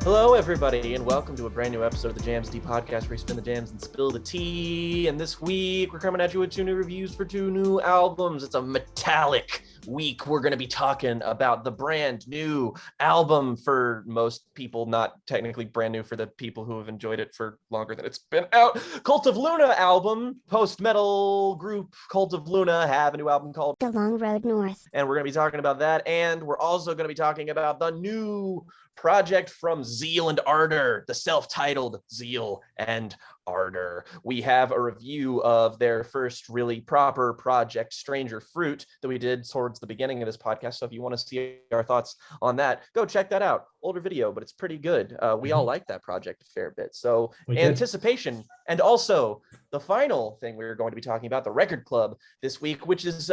Hello, everybody, and welcome to a brand new episode of the Jams D podcast where we spin the jams and spill the tea. And this week, we're coming at you with two new reviews for two new albums. It's a metallic week. We're going to be talking about the brand new album for most people, not technically brand new for the people who have enjoyed it for longer than it's been out. Cult of Luna album. Post-metal group Cult of Luna have a new album called The Long Road North. And we're going to be talking about that. And we're also going to be talking about the new project from Zeal and Ardor, the self-titled Zeal and Ardor. We have a review of their first really proper project, Stranger Fruit, that we did towards the beginning of this podcast. So if you want to see our thoughts on that, go check that out. Older video, but it's pretty good. We all like that project a fair bit. So anticipation. And also the final thing we're going to be talking about, the Record Club this week, which is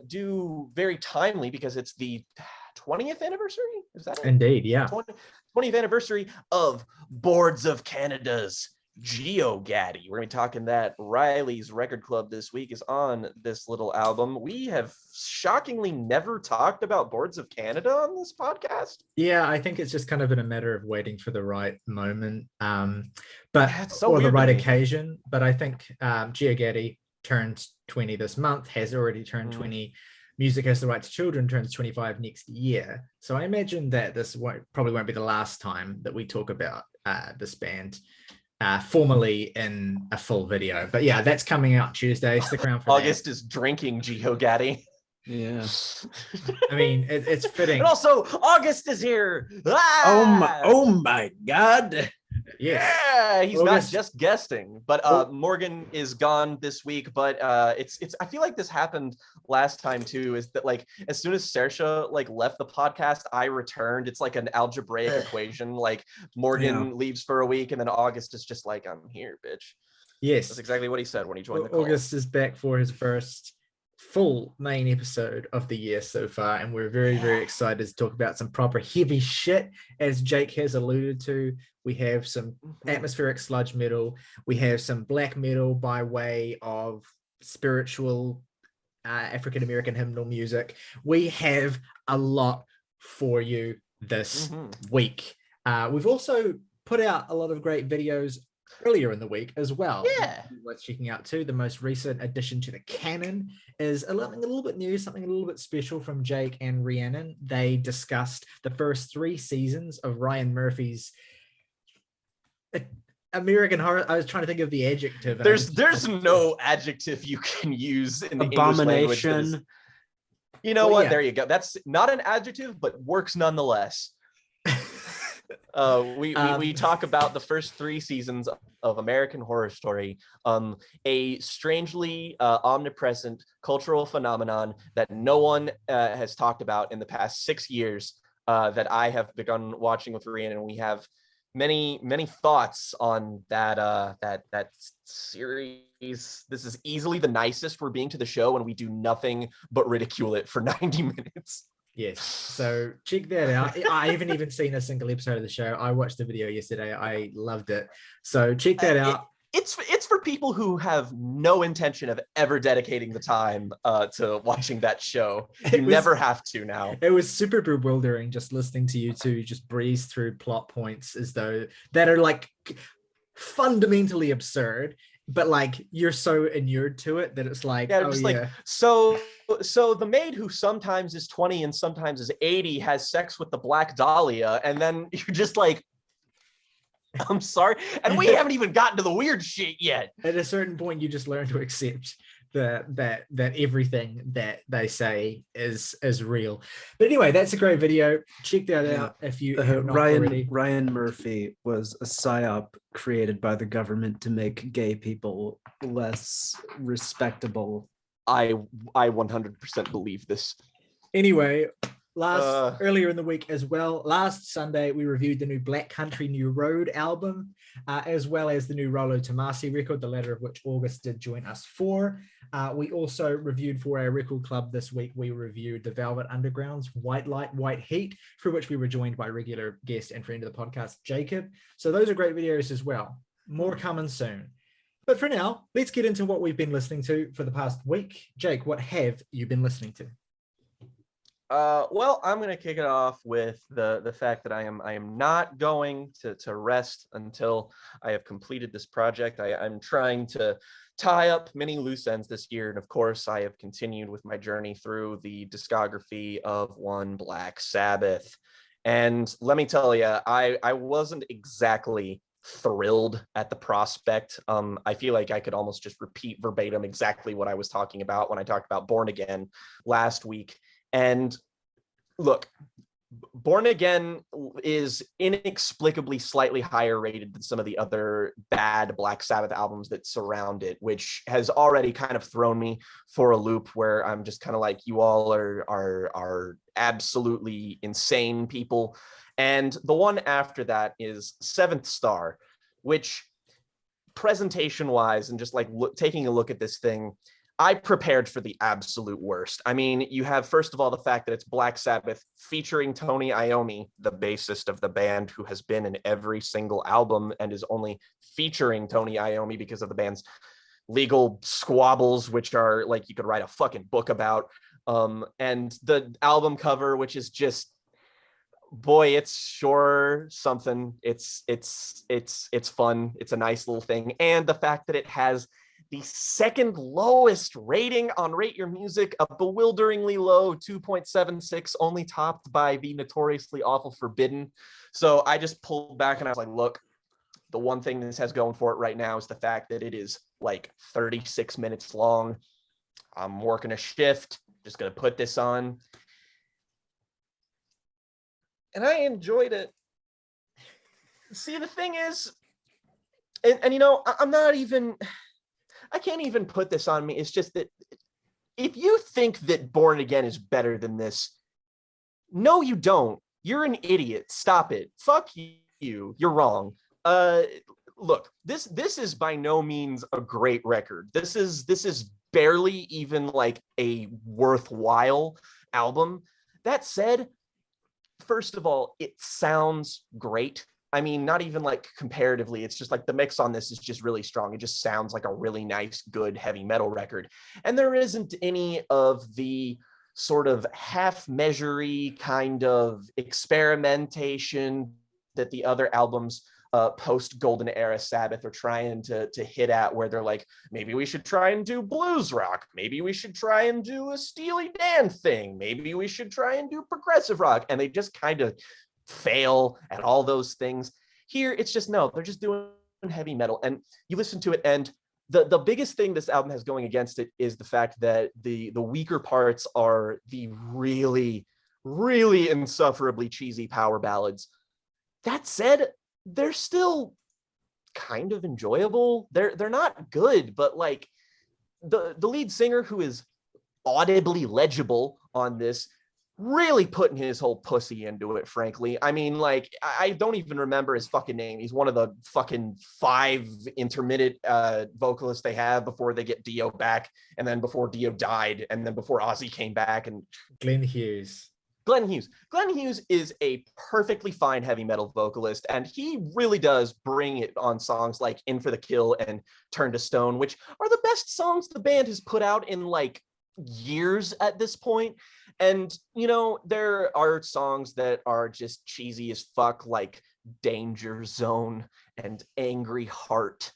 due very timely because it's the 20th anniversary? Is that it? Indeed, yeah. 20th anniversary of Boards of Canada's GeoGaddy. We're going to be talking that. Riley's Record Club this week is on this little album. We have shockingly never talked about Boards of Canada on this podcast. Yeah, I think it's just kind of been a matter of waiting for the right moment, or the right occasion. But I think GeoGaddy turns 20 this month, has already turned 20. Music Has the Right to Children turns 25 next year. So I imagine that this probably won't be the last time that we talk about this band formally in a full video. But yeah, that's coming out Tuesday. Stick around for August is drinking GeoGaddy. Yeah. I mean, it's fitting. And also, August is here. Ah! Oh my God. Yes. Yeah, he's not just guesting, but Morgan is gone this week. But it's I feel like this happened last time too. Is that like as soon as Saoirse left the podcast, I returned. It's like an algebraic equation. Like Morgan leaves for a week, and then August is just like, I'm here, bitch. Yes, that's exactly what he said when he joined the call. August is back for his first full main episode of the year so far, and we're very, very excited to talk about some proper heavy shit. As Jake has alluded to, we have some atmospheric sludge metal, we have some black metal by way of spiritual African-American hymnal music. We have a lot for you this week. We've also put out a lot of great videos earlier in the week as well. Yeah, worth checking out too. The most recent addition to the canon is something a little bit new, something a little bit special from Jake and Rhiannon. They discussed the first 3 seasons of Ryan Murphy's American Horror. I was trying to think of the adjective. There's no adjective you can use in the English language. You know what? Yeah. There you go. That's not an adjective, but works nonetheless. We talk about the first 3 seasons of American Horror Story, a strangely omnipresent cultural phenomenon that no one has talked about in the past 6 years that I have begun watching with Rhiannon, and we have many thoughts on that series. This is easily the nicest we're being to the show, and we do nothing but ridicule it for 90 minutes. Yes, so check that out. I haven't even seen a single episode of the show. I watched the video yesterday. I loved it. So check that out. It's for people who have no intention of ever dedicating the time to watching that show. You never have to now. It was super bewildering just listening to you two just breeze through plot points as though that are like fundamentally absurd, but like you're so inured to it that it's like, so the maid who sometimes is 20 and sometimes is 80 has sex with the Black Dahlia, and then you're just like, I'm sorry. And we haven't even gotten to the weird shit yet. At a certain point, you just learn to accept that everything that they say is real. But anyway, that's a great video. Check that out if you have not already. Ryan Murphy was a psyop created by the government to make gay people less respectable. I 100% believe this. Anyway, earlier in the week as well, last Sunday we reviewed the new Black Country New Road album, as well as the new Rollo Tomasi record, the latter of which August did join us for. We also reviewed for our record club this week, we reviewed the Velvet Underground's White Light, White Heat, for which we were joined by regular guest and friend of the podcast, Jacob. So those are great videos as well. More coming soon. But for now, let's get into what we've been listening to for the past week. Jake, what have you been listening to? Well, I'm gonna kick it off with the fact that I am not going to rest until I have completed this project. I'm trying to tie up many loose ends this year, and of course, I have continued with my journey through the discography of one Black Sabbath. And let me tell you, I wasn't exactly thrilled at the prospect. I feel like I could almost just repeat verbatim exactly what I was talking about when I talked about Born Again last week. And look, Born Again is inexplicably slightly higher rated than some of the other bad Black Sabbath albums that surround it, which has already kind of thrown me for a loop where I'm just kind of like, you all are absolutely insane people. And the one after that is Seventh Star, which presentation wise and just like taking a look at this thing, I prepared for the absolute worst. I mean, you have, first of all, the fact that it's Black Sabbath featuring Tony Iommi, the bassist of the band, who has been in every single album and is only featuring Tony Iommi because of the band's legal squabbles, which are like you could write a fucking book about. And the album cover, which is just, boy, it's sure something. It's fun. It's a nice little thing. And the fact that it has the second lowest rating on Rate Your Music, a bewilderingly low 2.76, only topped by the notoriously awful Forbidden. So I just pulled back and I was like, look, the one thing this has going for it right now is the fact that it is like 36 minutes long. I'm working a shift, just going to put this on. And I enjoyed it. See, the thing is, and you know, I'm not even... I can't even put this on me. It's just that if you think that Born Again is better than this, no, you don't. You're an idiot. Stop it. Fuck you. You're wrong. Look, this is by no means a great record. This is barely even like a worthwhile album. That said, first of all, it sounds great. I mean, not even like comparatively, it's just like the mix on this is just really strong. It just sounds like a really nice, good heavy metal record. And there isn't any of the sort of half measure-y kind of experimentation that the other albums post Golden Era Sabbath are trying to hit at, where they're like, maybe we should try and do blues rock. Maybe we should try and do a Steely Dan thing. Maybe we should try and do progressive rock. And they just kind of fail at all those things. Here, it's just, no, they're just doing heavy metal. And you listen to it, and the biggest thing this album has going against it is the fact that the weaker parts are the really, really insufferably cheesy power ballads. That said, they're still kind of enjoyable. They're not good, but like the lead singer, who is audibly legible on this, really putting his whole pussy into it, frankly. I mean, like, I don't even remember his fucking name. He's one of the fucking 5 intermittent vocalists they have before they get Dio back, and then before Dio died, and then before Ozzy came back. And Glenn Hughes. Glenn Hughes is a perfectly fine heavy metal vocalist, and he really does bring it on songs like In for the Kill and Turn to Stone, which are the best songs the band has put out in like years at this point. And you know, there are songs that are just cheesy as fuck, like Danger Zone and Angry Heart,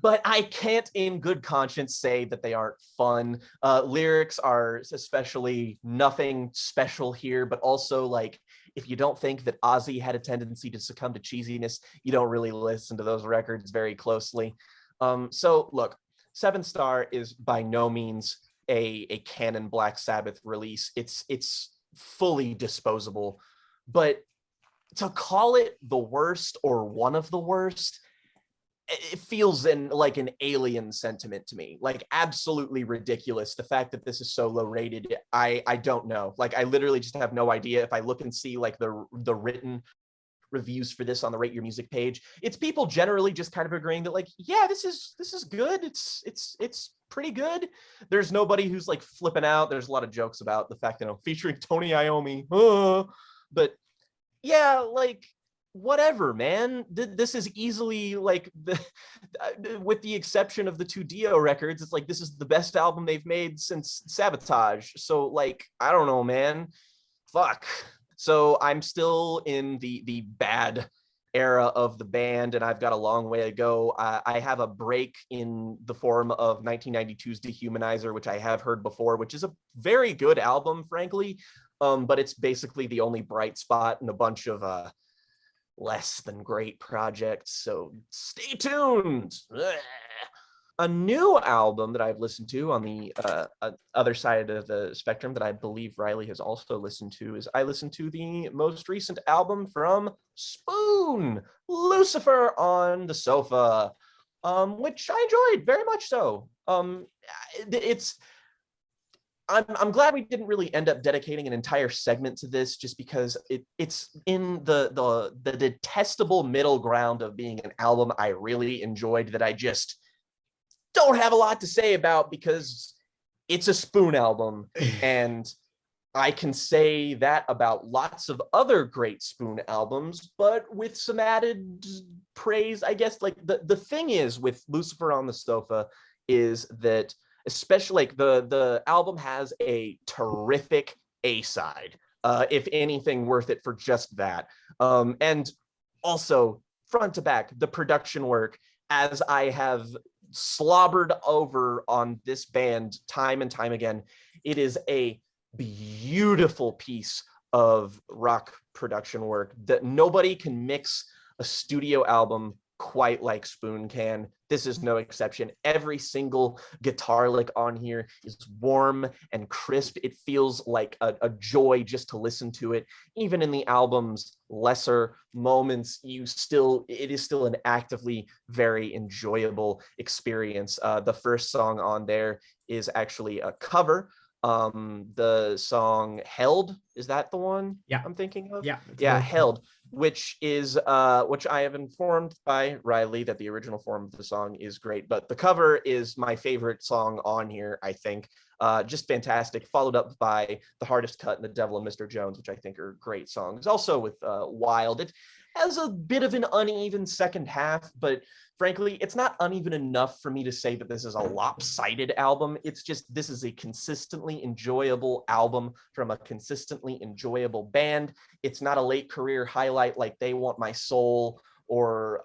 but I can't in good conscience say that they aren't fun. Lyrics are especially nothing special here, but also, like, if you don't think that Ozzy had a tendency to succumb to cheesiness, you don't really listen to those records very closely. So look, Seventh Star is by no means a canon Black Sabbath release. It's fully disposable, but to call it the worst or one of the worst, it feels like an alien sentiment to me, like absolutely ridiculous. The fact that this is so low rated, I don't know. Like, I literally just have no idea. If I look and see like the written reviews for this on the Rate Your Music page, it's people generally just kind of agreeing that, like, yeah, this is good. It's pretty good. There's nobody who's like flipping out. There's a lot of jokes about the fact that, you know, featuring Tony Iommi, but yeah, like, whatever, man. This is easily like with the exception of the 2 Dio records, it's like this is the best album they've made since Sabotage. So like, I don't know, man. fuck. So I'm still in the bad era of the band, and I've got a long way to go. I have a break in the form of 1992's Dehumanizer, which I have heard before, which is a very good album, frankly. But it's basically the only bright spot in a bunch of less than great projects. So stay tuned. A new album that I've listened to on the other side of the spectrum that I believe Riley has also listened to is I listened to the most recent album from Spoon, Lucifer on the Sofa, which I enjoyed very much so. I'm glad we didn't really end up dedicating an entire segment to this, just because it's in the detestable middle ground of being an album I really enjoyed that I just don't have a lot to say about, because it's a Spoon album, and I can say that about lots of other great Spoon albums, but with some added praise, I guess. Like the thing is with Lucifer on the Sofa is that, especially like the album has a terrific A-side, if anything worth it for just that. And also front to back, the production work, as I have slobbered over on this band time and time again, it is a beautiful piece of rock production work that nobody can mix a studio album quite like Spoon can. This is no exception. Every single guitar lick on here is warm and crisp. It feels like a joy just to listen to it. Even in the album's lesser moments, it is still an actively very enjoyable experience. The first song on there is actually a cover. The song Held, is that the one? Yeah, I'm thinking of? Yeah, Held, which I have informed by Riley that the original form of the song is great, but the cover is my favorite song on here, I think. Just fantastic, followed up by The Hardest Cut and The Devil and Mr. Jones, which I think are great songs. Also with Wild, it has a bit of an uneven second half, but frankly, it's not uneven enough for me to say that this is a lopsided album. It's just, this is a consistently enjoyable album from a consistently enjoyable band. It's not a late career highlight like They Want My Soul or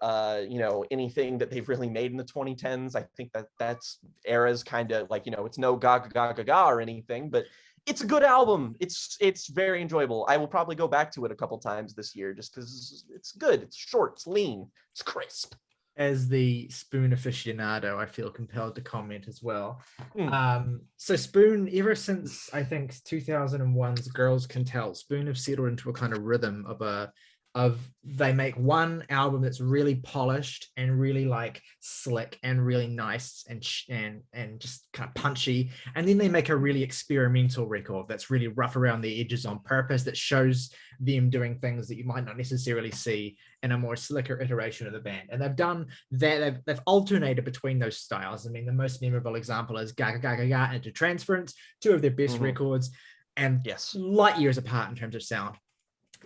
anything that they've really made in the 2010s. I think that's era's kind of like, it's no Gaga Gaga Gaga or anything, but it's a good album. It's very enjoyable. I will probably go back to it a couple times this year just because it's good. It's short, it's lean, it's crisp. As the Spoon aficionado, I feel compelled to comment as well. So Spoon, ever since I think 2001's Girls Can Tell, Spoon have settled into a kind of rhythm of they make one album that's really polished and really like slick and really nice and just kind of punchy, and then they make a really experimental record that's really rough around the edges on purpose, that shows them doing things that you might not necessarily see in a more slicker iteration of the band. And they've done that. They've alternated between those styles. I mean, the most memorable example is Gaga Gaga Gaga into Transference, two of their best records, and light years apart in terms of sound.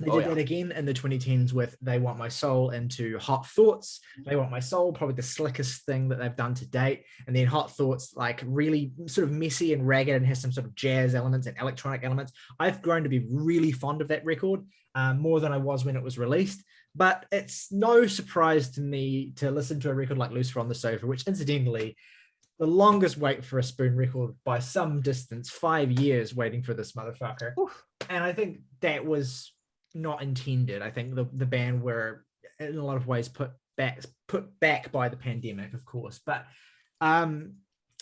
They did that again in the 2010s with They Want My Soul into Hot Thoughts. They Want My Soul, probably the slickest thing that they've done to date. And then Hot Thoughts, like really sort of messy and ragged and has some sort of jazz elements and electronic elements. I've grown to be really fond of that record, more than I was when it was released. But it's no surprise to me to listen to a record like Lucifer on the Sofa, which incidentally, the longest wait for a Spoon record by some distance, 5 years waiting for this motherfucker. Oof. And I think that was not intended. I think the band were in a lot of ways put back by the pandemic, of course. But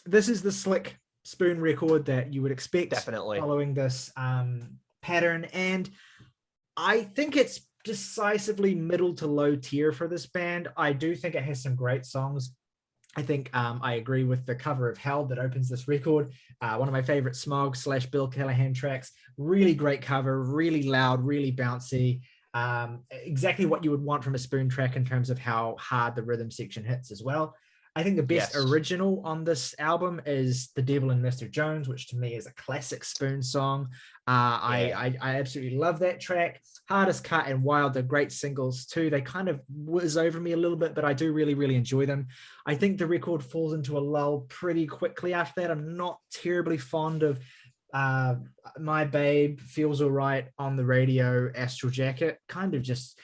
this is the slick Spoon record that you would expect, definitely following this pattern. And I think it's decisively middle to low tier for this band. I do think it has some great songs. I think I agree with the cover of Hell that opens this record. One of my favorite Smog / Bill Callahan tracks. Really great cover, really loud, really bouncy. Exactly what you would want from a Spoon track in terms of how hard the rhythm section hits as well. I think the best original on this album is The Devil and Mr. Jones, which to me is a classic Spoon song. I absolutely love that track. Hardest Cut and Wild are great singles too. They kind of whiz over me a little bit, but I do really, really enjoy them. I think the record falls into a lull pretty quickly after that. I'm not terribly fond of My Babe, Feels Alright, On the Radio, Astral Jacket, kind of just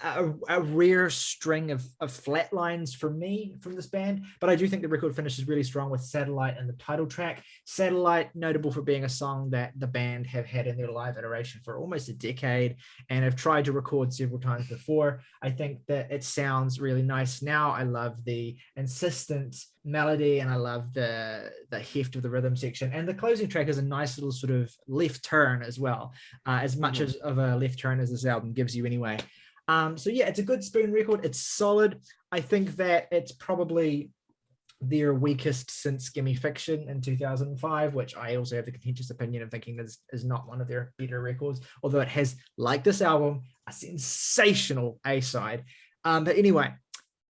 a rare string of flat lines for me from this band. But I do think the record finishes really strong with Satellite and the title track. Satellite, notable for being a song that the band have had in their live iteration for almost a decade and have tried to record several times before. I think that it sounds really nice now. I love the insistent melody and I love the heft of the rhythm section, and the closing track is a nice little sort of left turn as well, as much as of a left turn as this album gives you anyway. So yeah, it's a good Spoon record. It's solid. I think that it's probably their weakest since Gimme Fiction in 2005, which I also have the contentious opinion of thinking is not one of their better records, although it has, like this album, a sensational A-side. But anyway,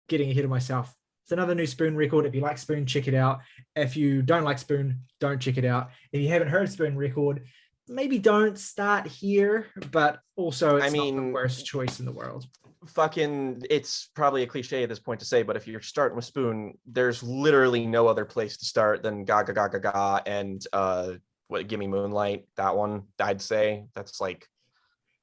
getting ahead of myself. It's another new Spoon record. If you like Spoon, check it out. If you don't like Spoon, don't check it out. If you haven't heard Spoon record, maybe don't start here, but also it's not the worst choice in the world. Fucking, it's probably a cliche at this point to say, but if you're starting with Spoon, there's literally no other place to start than Gaga Gaga Ga and Gimme Moonlight. That one, I'd say that's like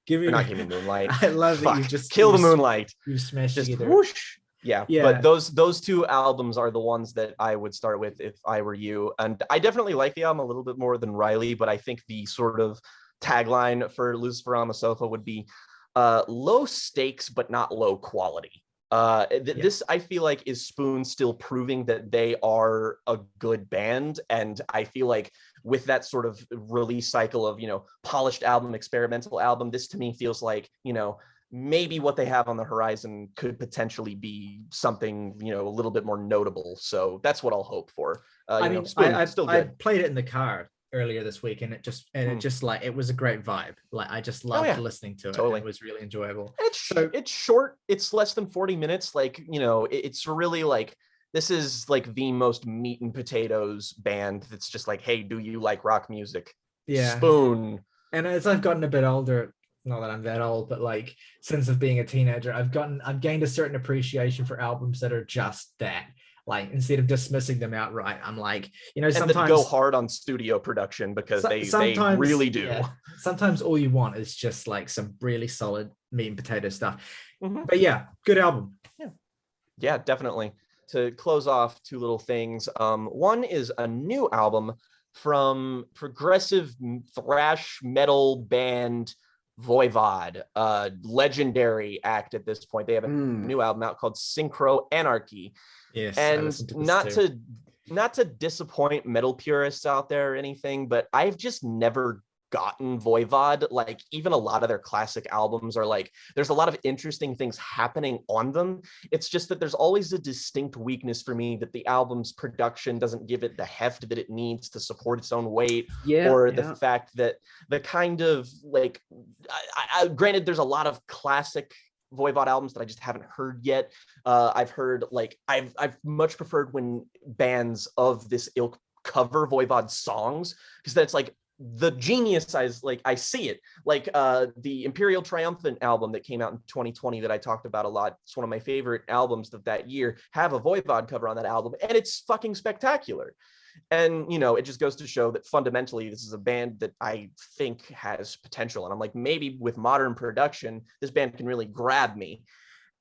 not Gimme Moonlight. I love that you just kill the Moonlight. You smashed just together. Whoosh. Yeah, but those two albums are the ones that I would start with if I were you. And I definitely like the album a little bit more than Riley, but I think the sort of tagline for Lucifer on the Sofa would be low stakes but not low quality. This I feel like is Spoon still proving that they are a good band, and I feel like with that sort of release cycle of, polished album, experimental album, this to me feels like, maybe what they have on the horizon could potentially be something, a little bit more notable. So that's what I'll hope for. I played it in the car earlier this week, and it just like, it was a great vibe. Like I just loved listening to it. Totally. It was really enjoyable. It's short. It's less than 40 minutes. Like, it's really like, this is like the most meat and potatoes band. That's just like, hey, do you like rock music? Yeah. Spoon. And as I've gotten a bit older, not that I'm that old, but like since of being a teenager, I've gained a certain appreciation for albums that are just that. Like instead of dismissing them outright, I'm like, sometimes and go hard on studio production because they really do. Yeah, sometimes all you want is just like some really solid meat and potato stuff. But yeah, good album. Yeah, definitely. To close off, two little things. One is a new album from progressive thrash metal band Voivod, legendary act at this point. They have a new album out called Synchro Anarchy. Yes, and not to disappoint metal purists out there or anything, but I've just never gotten Voivod. Like even a lot of their classic albums are like, there's a lot of interesting things happening on them. It's just that there's always a distinct weakness for me that the album's production doesn't give it the heft that it needs to support its own weight, the fact that the kind of like, I granted there's a lot of classic Voivod albums that I just haven't heard yet. I've heard like, I've much preferred when bands of this ilk cover Voivod songs, because that's like the genius I see it. Like the Imperial Triumphant album that came out in 2020 that I talked about a lot. It's one of my favorite albums of that year. Have a Voivod cover on that album, and it's fucking spectacular. And it just goes to show that fundamentally this is a band that I think has potential. And I'm like, maybe with modern production, this band can really grab me.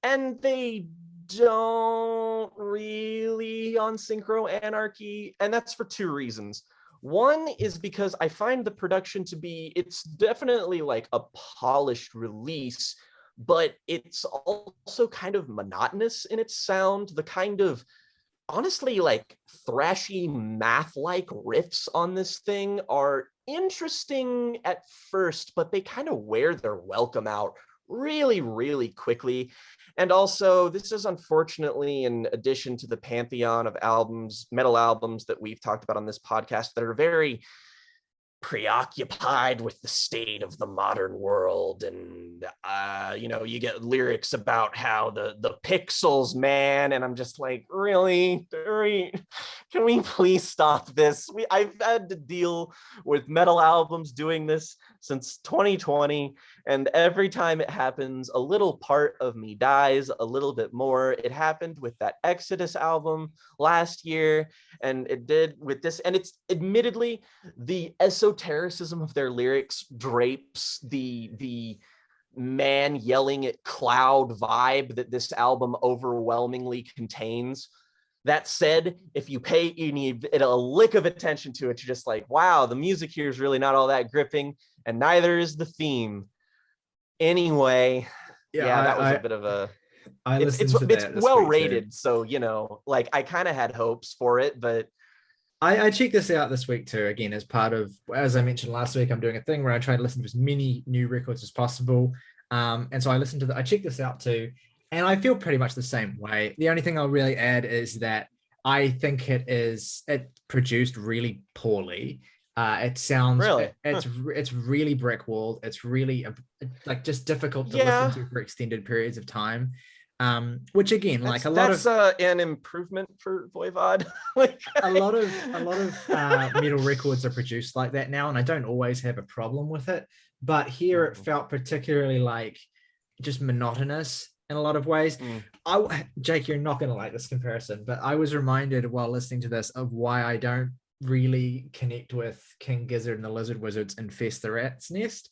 And they don't really on Synchro Anarchy, and that's for two reasons. One is because I find the production to be, it's definitely like a polished release, but it's also kind of monotonous in its sound. The kind of, honestly, like thrashy math-like riffs on this thing are interesting at first, but they kind of wear their welcome out really, really quickly. And also, this is unfortunately in addition to the pantheon of albums, metal albums that we've talked about on this podcast that are very preoccupied with the state of the modern world. And, you get lyrics about how the pixels, man. And I'm just like, really? Can we please stop this? I've had to deal with metal albums doing this since 2020, and every time it happens, a little part of me dies a little bit more. It happened with that Exodus album last year, and it did with this, and it's admittedly the esotericism of their lyrics drapes the man yelling at cloud vibe that this album overwhelmingly contains. That said, if you pay a lick of attention to it, you're just like, wow, the music here is really not all that gripping, and neither is the theme. Anyway, that was a bit of a. It's well rated, so like I kind of had hopes for it, but I checked this out this week too. Again, as part of, as I mentioned last week, I'm doing a thing where I try to listen to as many new records as possible. And so I checked this out too. And I feel pretty much the same way. The only thing I'll really add is that I think it produced really poorly. It sounds really, it's really brick walled. It's really like just difficult to listen to for extended periods of time. Which again, like that's an improvement for Voivod. Like a lot of metal records are produced like that now, and I don't always have a problem with it. But here it felt particularly like just monotonous in a lot of ways. Jake, you're not going to like this comparison, but I was reminded while listening to this of why I don't really connect with King Gizzard and the Lizard Wizards Infest the Rat's Nest,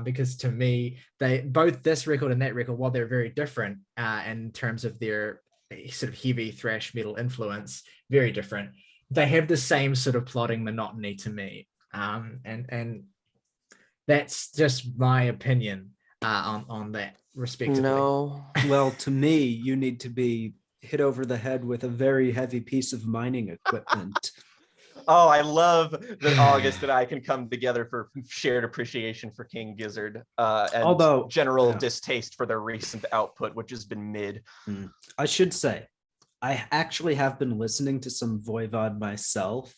because to me, they both this record and that record, while they're very different in terms of their sort of heavy thrash metal influence, very different, they have the same sort of plodding monotony to me, and that's just my opinion on that respectively. No, well, to me, you need to be hit over the head with a very heavy piece of mining equipment. Oh, I love that August and I can come together for shared appreciation for King Gizzard, and general distaste for their recent output, which has been mid. I should say, I actually have been listening to some Voivod myself,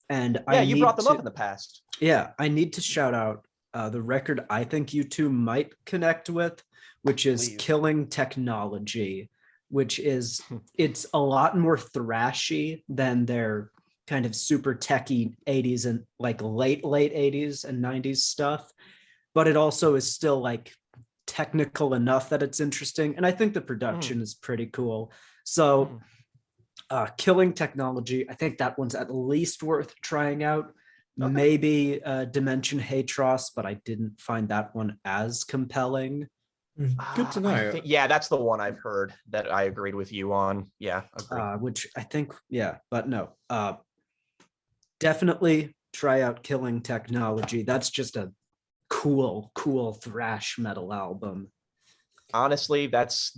and you brought them up in the past. Yeah, I need to shout out the record I think you two might connect with, which is Killing Technology, which is it's a lot more thrashy than their kind of super techy 80s and like late 80s and 90s stuff, but it also is still like technical enough that it's interesting, and I think the production is pretty cool. So Killing Technology, I think that one's at least worth trying out. Okay. Maybe Dimension Hatros, but I didn't find that one as compelling. Good to know. That's the one I've heard that I agreed with you on. Which I think, but no. Definitely try out Killing Technology. That's just a cool thrash metal album. Honestly, that's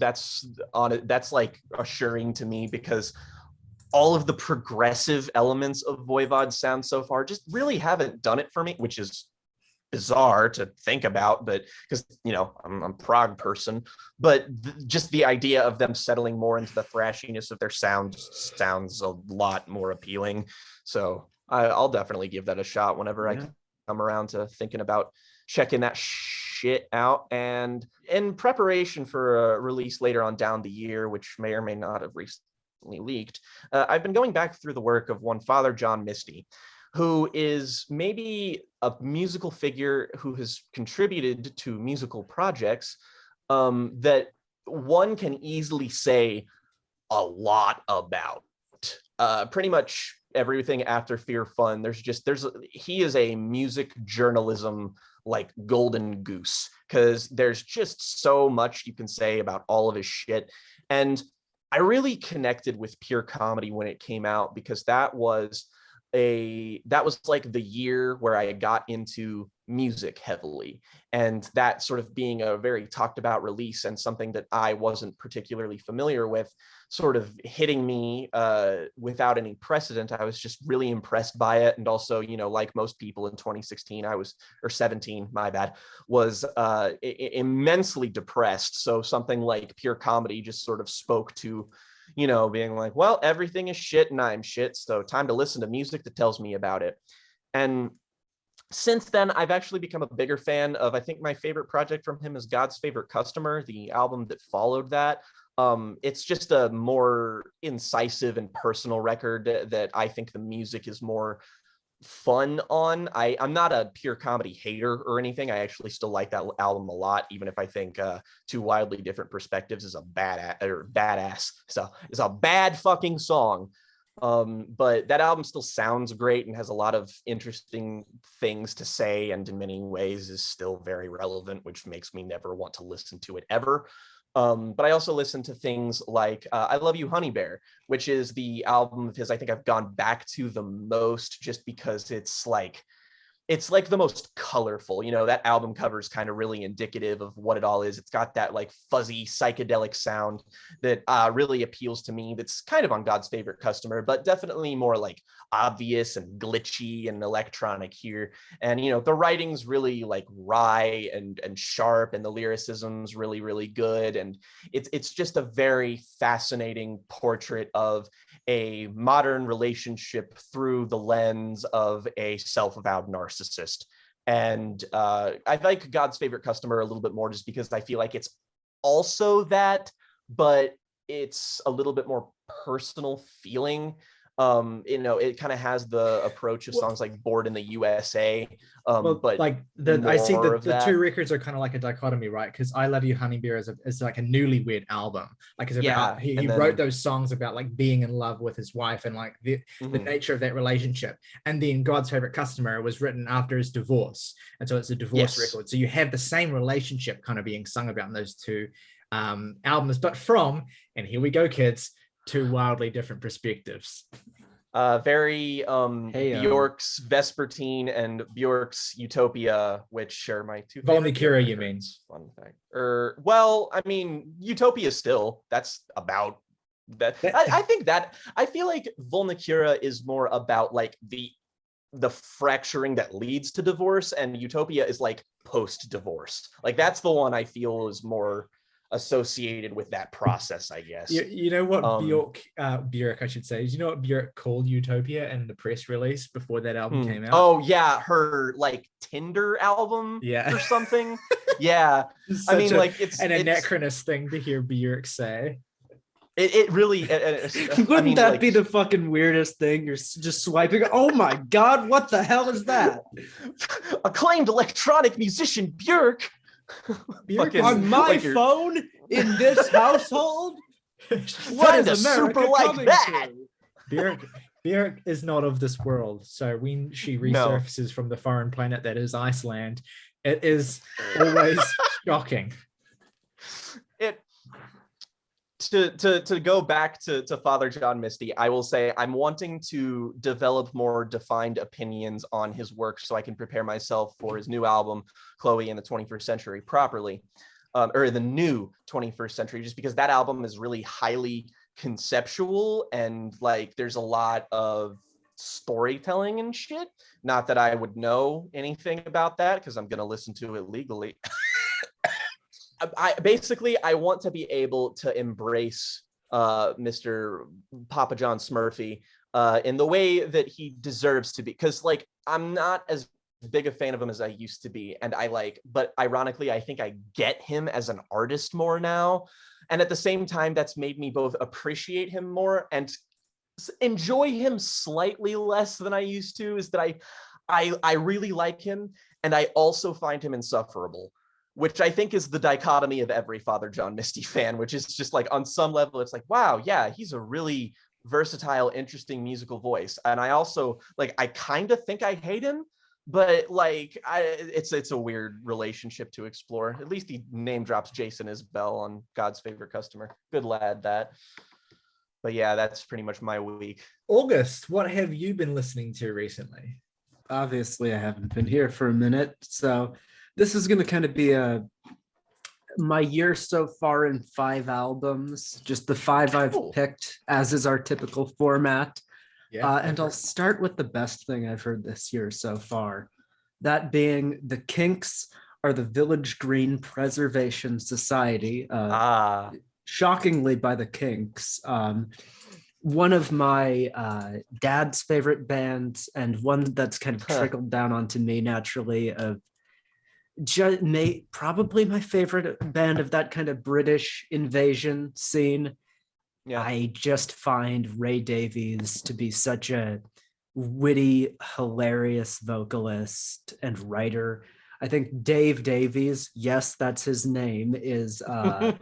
like assuring to me, because all of the progressive elements of Voivod sound so far just really haven't done it for me, which is bizarre to think about, but because I'm a prog person, but just the idea of them settling more into the thrashiness of their sounds a lot more appealing. So I'll definitely give that a shot whenever I come around to thinking about checking that shit out. And in preparation for a release later on down the year, which may or may not have recently leaked, I've been going back through the work of one Father John Misty, who is maybe a musical figure who has contributed to musical projects that one can easily say a lot about. Pretty much everything after Fear Fun. He is a music journalism like golden goose, because there's just so much you can say about all of his shit. And I really connected with Pure Comedy when it came out, because that was like the year where I got into music heavily, and that sort of being a very talked about release and something that I wasn't particularly familiar with sort of hitting me without any precedent. I was just really impressed by it. And also, like most people in 2016, or 17, my bad, was immensely depressed. So something like Pure Comedy just sort of spoke to being like, well, everything is shit and I'm shit, so time to listen to music that tells me about it. And since then, I've actually become a bigger fan of, I think my favorite project from him is God's Favorite Customer, the album that followed that. It's just a more incisive and personal record that I think the music is more fun on. I'm not a pure comedy hater or anything. I actually still like that album a lot, even if I think Two Wildly Different Perspectives is a badass. So it's a bad fucking song. But that album still sounds great and has a lot of interesting things to say, and in many ways is still very relevant, which makes me never want to listen to it ever. But I also listen to things like I Love You, Honey Bear, which is the album of his I think I've gone back to the most, just because it's like the most colorful. You know, that album cover is kind of really indicative of what it all is. It's got that like fuzzy psychedelic sound that really appeals to me. That's kind of on God's Favorite Customer, but definitely more like obvious and glitchy and electronic here. And, you know, the writing's really like wry and sharp, and the lyricism's really, really good. And it's just a very fascinating portrait of a modern relationship through the lens of a self-avowed narcissist. And I like God's Favorite Customer a little bit more, just because I feel like it's also that, but it's a little bit more personal feeling. You know, it kind of has the approach of songs like Born in the USA. But like I see the two records are kind of like a dichotomy, right? Because I Love You, Honey Bear is like a newlywed album. Like it's about he wrote those songs about like being in love with his wife and like the nature of that relationship. And then God's Favorite Customer was written after his divorce, and so it's a divorce record. So you have the same relationship kind of being sung about in those two albums, but from, and here we go, kids, two wildly different perspectives. Very Björk's Vespertine and Björk's Utopia, which are my two favorite. Volnicura, you mean? Fun fact. Well, I mean, Utopia still, that's about that. I feel like Volnicura is more about like the fracturing that leads to divorce, and Utopia is like post-divorce. Like that's the one I feel is more associated with that process, I guess. You know what Björk, I should say. You know what Björk called Utopia in the press release before that album came out? Oh yeah, her like Tinder album or something. Yeah. I mean, like it's an anachronous thing to hear Björk say. It really wouldn't that be the fucking weirdest thing? You're just swiping. Oh my god, what the hell is that? Acclaimed electronic musician Björk on my phone in this household. What is America super like that? Björk is not of this world. So when she resurfaces from the foreign planet that is Iceland, it is always shocking. To go back to Father John Misty, I will say I'm wanting to develop more defined opinions on his work so I can prepare myself for his new album, Chloe in the 21st Century, properly, or the new 21st Century, just because that album is really highly conceptual and like there's a lot of storytelling and shit. Not that I would know anything about that because I'm going to listen to it legally. I want to be able to embrace Mr. Papa John Smurfy in the way that he deserves to be, because like I'm not as big a fan of him as I used to be, and but ironically I think I get him as an artist more now, and at the same time that's made me both appreciate him more and enjoy him slightly less than I used to. Is that I really like him, and I also find him insufferable, which I think is the dichotomy of every Father John Misty fan, which is just like on some level, it's like, wow, yeah, he's a really versatile, interesting musical voice. And I also like, I kind of think I hate him, but like, it's a weird relationship to explore. At least he name drops Jason Isbell on God's Favorite Customer. Good lad, that. But yeah, that's pretty much my week. August, what have you been listening to recently? Obviously, I haven't been here for a minute, so this is going to kind of be my year so far in 5 albums, just the 5 I've picked, as is our typical format. And I'll start with the best thing I've heard this year so far. That being the Kinks are the Village Green Preservation Society. Shockingly by the Kinks. One of my dad's favorite bands, and one that's kind of trickled down onto me naturally, probably my favorite band of that kind of British invasion scene. I just find Ray Davies to be such a witty, hilarious vocalist and writer. I think Dave Davies, yes, that's his name, is a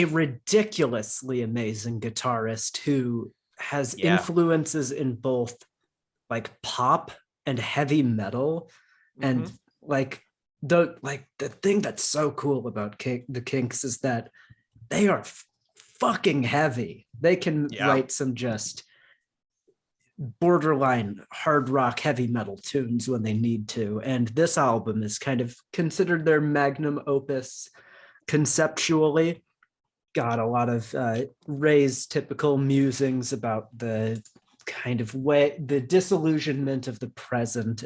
ridiculously amazing guitarist who has influences in both like pop and heavy metal. And like the thing that's so cool about the Kinks is that they are fucking heavy. They can write some just borderline hard rock heavy metal tunes when they need to. And this album is kind of considered their magnum opus conceptually. Got a lot of Ray's typical musings about the kind of way, the disillusionment of the present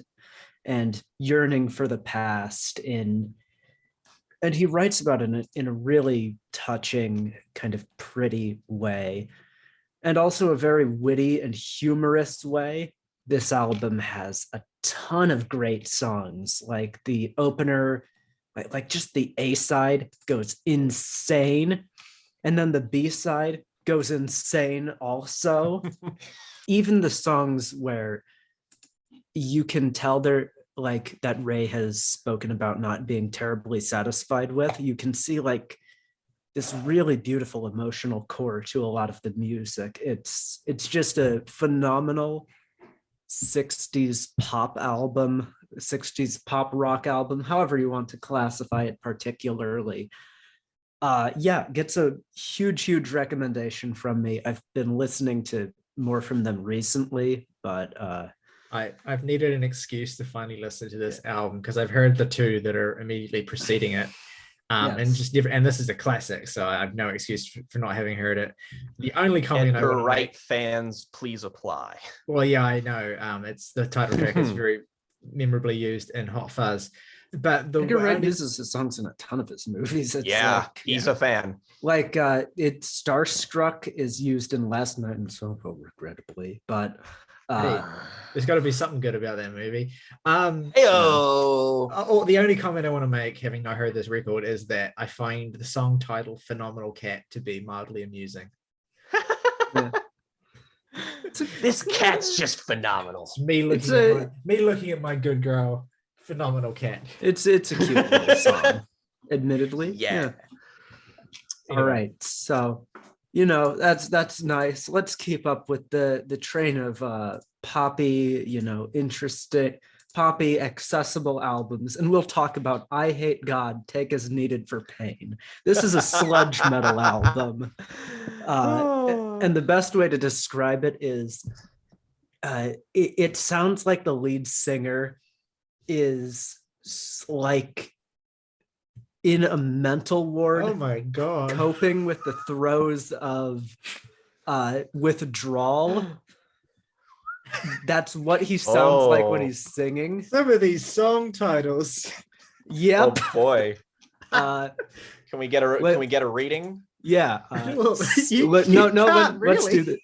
and yearning for the past and he writes about it in a really touching, kind of pretty way, and also a very witty and humorous way. This album has a ton of great songs, like the opener, like just the A side goes insane, and then the B side goes insane also. Even the songs where you can tell they're like that Ray has spoken about not being terribly satisfied with, you can see like this really beautiful emotional core to a lot of the music. It's just a phenomenal 60s pop album, 60s pop rock album, however you want to classify it particularly. Gets a huge recommendation from me. I've been listening to more from them recently, but I've needed an excuse to finally listen to this album because I've heard the two that are immediately preceding it. And just different, and this is a classic, so I have no excuse for not having heard it. The only comment I want to make, fans, please apply. Well, yeah, I know. It's the title track is very memorably used in Hot Fuzz, but the Edgar Wright uses his songs in a ton of his movies. He's a fan. Like Starstruck is used in Last Night in Soho, regrettably, but hey, there's got to be something good about that movie. The only comment I want to make, having not heard this record, is that I find the song title "Phenomenal Cat" to be mildly amusing. This cat's just phenomenal. It's me looking at my good girl, phenomenal cat. It's a cute little song, admittedly. Yeah. All right, so that's nice. Let's keep up with the train of poppy, interesting, poppy, accessible albums, and we'll talk about "I Hate God, Take As Needed for Pain." This is a sludge metal album, and the best way to describe it is, it sounds like the lead singer is like in a mental ward. Oh my god! Coping with the throes of withdrawal. That's what he sounds like when he's singing. Some of these song titles. Yep. Oh boy. Can we get a reading? Yeah. Let's do this.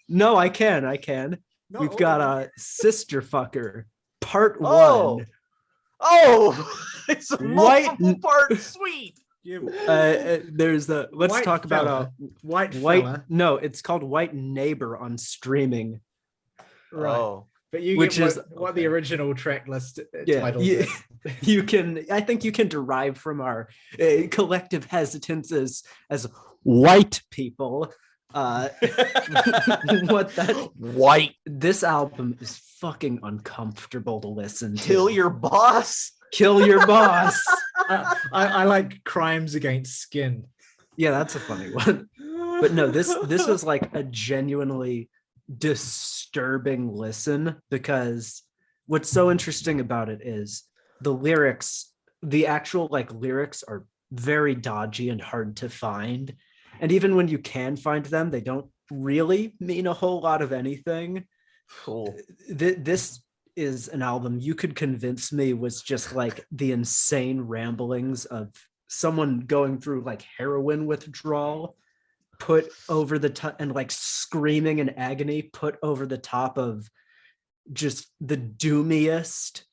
No, I can. No, We've got Sister Fucker, Part 1. Oh, it's a multiple part suite. There's the let's White talk fella. about White fella. No, it's called White Neighbor on streaming. Right. Oh. But you Which get is what the original track list titles is. I think you can derive from our collective hesitance as white people. This album is fucking uncomfortable to listen to. Kill your boss. I like Crimes Against Skin. Yeah, that's a funny one. But no, this was like a genuinely disturbing listen, because what's so interesting about it is the actual lyrics are very dodgy and hard to find. And even when you can find them, they don't really mean a whole lot of anything. Cool. This is an album you could convince me was just like the insane ramblings of someone going through like heroin withdrawal, put over the top, and like screaming in agony, put over the top of just the doomiest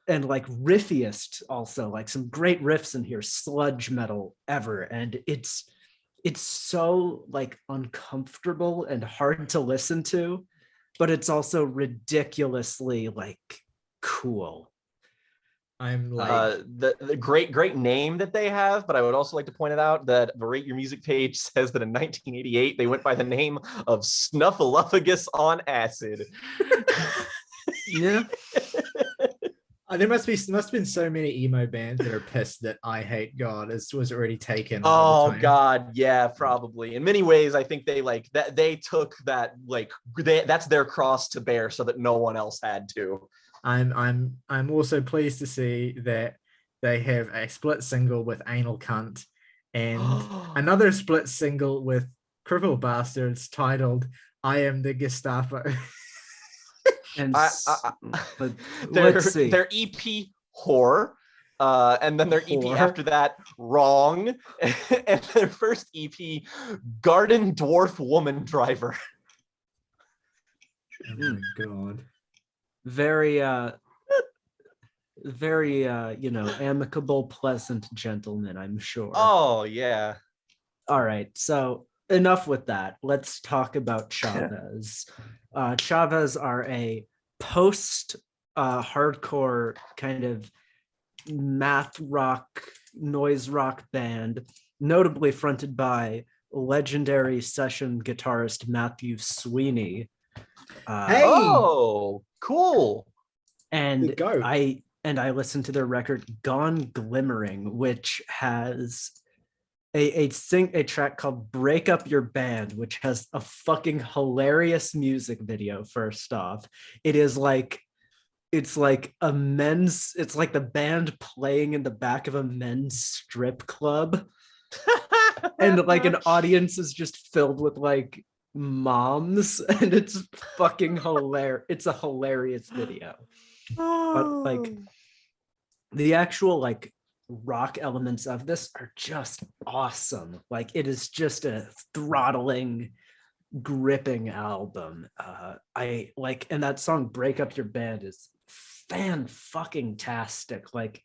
and like riffiest, also like some great riffs in here, sludge metal ever. And it's so like uncomfortable and hard to listen to. but it's also ridiculously like cool. I'm like, The great name that they have, but I would also like to point it out that the Rate Your Music page says that in 1988 they went by the name of Snuffleupagus on Acid. Yeah. there must have been so many emo bands that are pissed that I Hate God was already taken. Oh God, yeah, probably. In many ways, I think they like that they took that like that's their cross to bear so that no one else had to. I'm also pleased to see that they have a split single with Anal Cunt and another split single with Cripple Bastards titled I Am the Gestapo. And but let's see. Their EP Whore, and then their EP after that Wrong, and their first EP Garden Dwarf Woman Driver. Oh my God. Very amicable, pleasant gentleman, I'm sure. Oh yeah. All right, so enough with that. Let's talk about Chavez. Chavez are a post hardcore kind of math rock, noise rock band, notably fronted by legendary session guitarist Matthew Sweeney. Oh, cool. And I listened to their record Gone Glimmering, which has a track called Break Up Your Band, which has a fucking hilarious music video. First off, it's like the band playing in the back of a men's strip club. And like an audience is just filled with like moms, and it's fucking hilarious. It's a hilarious video. But like the actual like rock elements of this are just awesome. Like it is just a throttling, gripping album. I like, and that song Break Up Your Band is fan-fucking-tastic. Like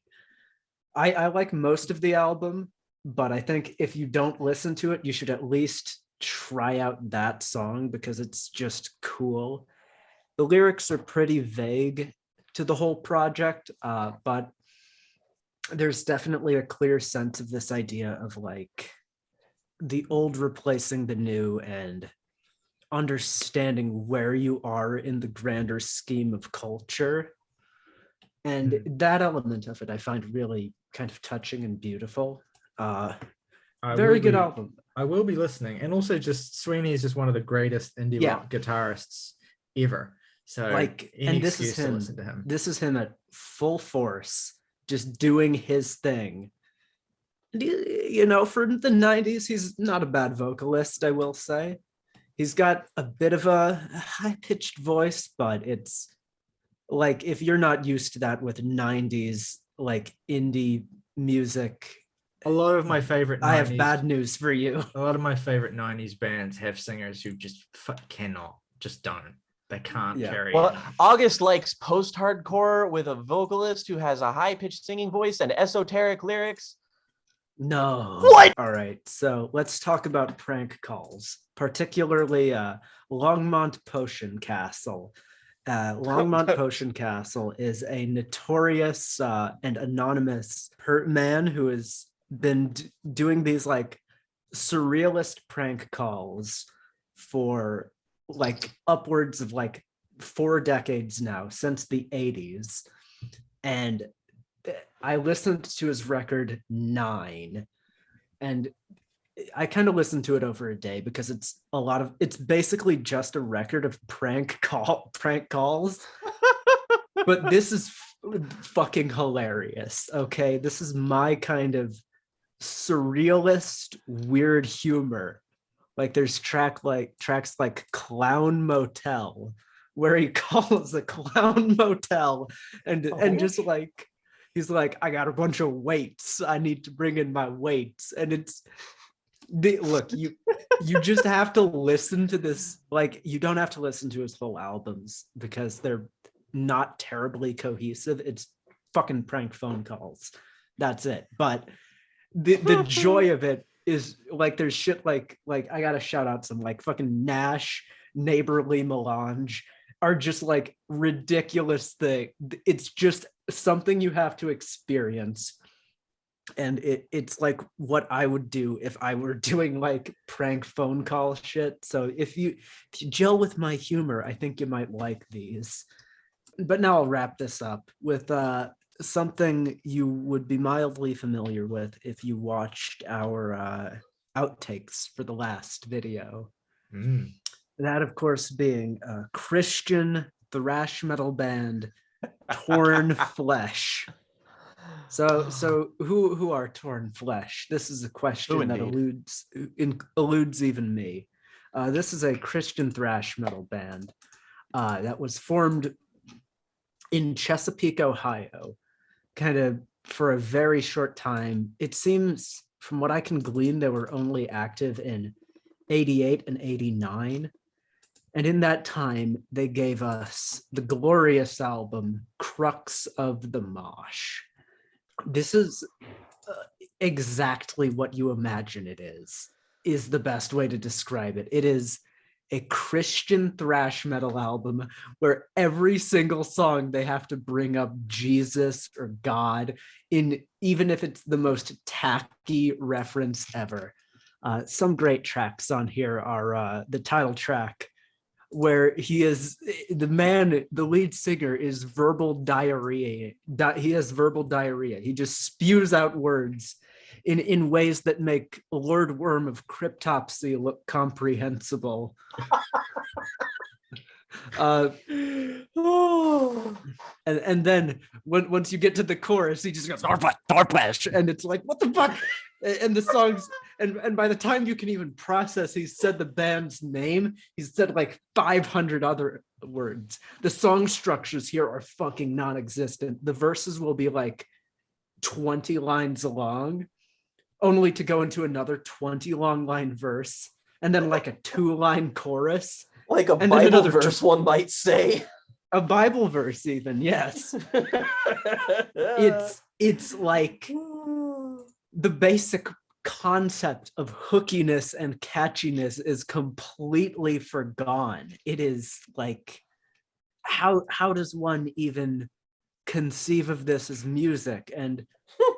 I like most of the album, but I think if you don't listen to it, you should at least try out that song because it's just cool. The lyrics are pretty vague to the whole project, but there's definitely a clear sense of this idea of like the old replacing the new and understanding where you are in the grander scheme of culture. And that element of it I find really kind of touching and beautiful. Very good album. I will be listening. And also just Sweeney is just one of the greatest indie rock guitarists ever. So like, and this is him. Listen to him. This is him at full force, just doing his thing. You know, for the 90s, he's not a bad vocalist, I will say. He's got a bit of a high-pitched voice, but it's like if you're not used to that with 90s like indie music, a lot of my favorite 90s, I have bad news for you. A lot of my favorite 90s bands have singers who just they can't carry. Well, August likes post-hardcore with a vocalist who has a high-pitched singing voice and esoteric lyrics. No. What? All right, so let's talk about prank calls, particularly Longmont Potion Castle. Longmont Potion Castle is a notorious and anonymous man who has been doing these like surrealist prank calls for like upwards of like 4 decades now, since the 80s. And I listened to his record 9, and I kind of listened to it over a day because it's basically just a record of prank calls. But this is fucking hilarious. Okay, this is my kind of surrealist weird humor. Like there's tracks like Clown Motel, where he calls a clown motel and just like he's like, I got a bunch of weights, I need to bring in my weights. And it's look, you just have to listen to this. Like you don't have to listen to his whole albums because they're not terribly cohesive. It's fucking prank phone calls, that's it. But the joy of it is like there's shit like I gotta shout out some like fucking Nash, Neighborly Melange, are just like ridiculous thing. It's just something you have to experience. And it's like what I would do if I were doing like prank phone call shit. So if you gel with my humor, I think you might like these. But now I'll wrap this up with something you would be mildly familiar with if you watched our outtakes for the last video. That, of course, being a Christian thrash metal band, Torn Flesh. So who are Torn Flesh? This is a question that eludes even me. This is a Christian thrash metal band that was formed in Chesapeake, Ohio, kind of for a very short time. It seems, from what I can glean, they were only active in 88 and 89. And in that time, they gave us the glorious album, Crux of the Mosh. This is exactly what you imagine it is the best way to describe it. It is a Christian thrash metal album where every single song they have to bring up Jesus or God, in even if it's the most tacky reference ever. Some great tracks on here are the title track, where the lead singer is verbal diarrhea. He has verbal diarrhea. He just spews out words in ways that make Lord Worm of Cryptopsy look comprehensible. And then once you get to the chorus, he just goes Northwest, and it's like, what the fuck? And the songs, and by the time you can even process he's said the band's name, he's said like 500 other words. The song structures here are fucking non-existent. The verses will be like 20 lines long, only to go into another 20 long line verse, and then like a 2-line chorus. Like a Bible verse, one might say. A Bible verse, even, yes. It's like the basic concept of hookiness and catchiness is completely forgone. It is like, how does one even conceive of this as music? And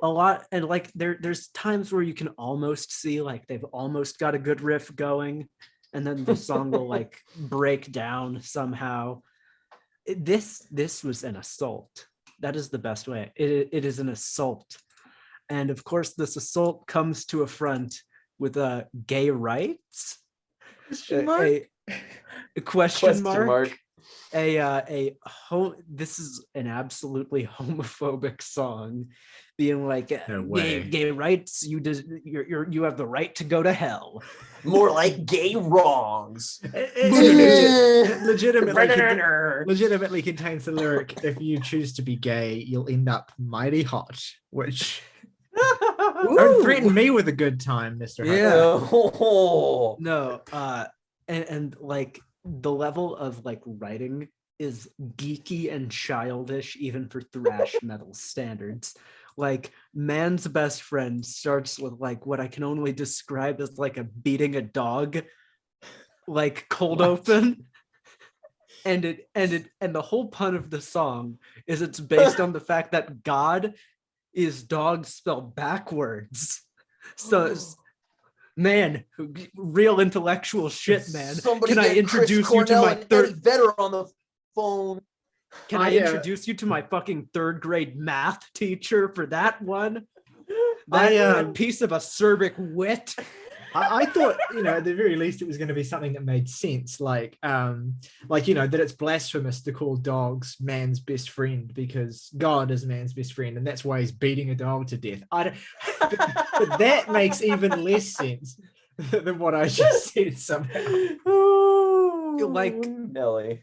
a lot, and like there's times where you can almost see like they've almost got a good riff going, and then the song will like break down somehow. This was an assault. That is the best way. It is an assault. And of course, this assault comes to a front with gay rights. Question mark? A question mark. This is an absolutely homophobic song, being like, no way. Gay rights, you have the right to go to hell. More like gay wrongs. legitimately contains the lyric, if you choose to be gay, you'll end up mighty hot, which don't threaten me with a good time, Mr. Yeah. Oh. No, and like the level of like writing is geeky and childish even for thrash metal standards. Like, Man's Best Friend starts with like what I can only describe as like a beating a dog like cold open, and the whole pun of the song is it's based on the fact that God is dog spelled backwards. So man, real intellectual shit, man. Somebody can I introduce you to my third veteran on the phone? Can I introduce you to my fucking third grade math teacher for that one? That piece of acerbic wit. I thought, at the very least, it was going to be something that made sense, like that it's blasphemous to call dogs man's best friend because God is man's best friend, and that's why he's beating a dog to death. But that makes even less sense than what I just said somehow. Like, Nelly,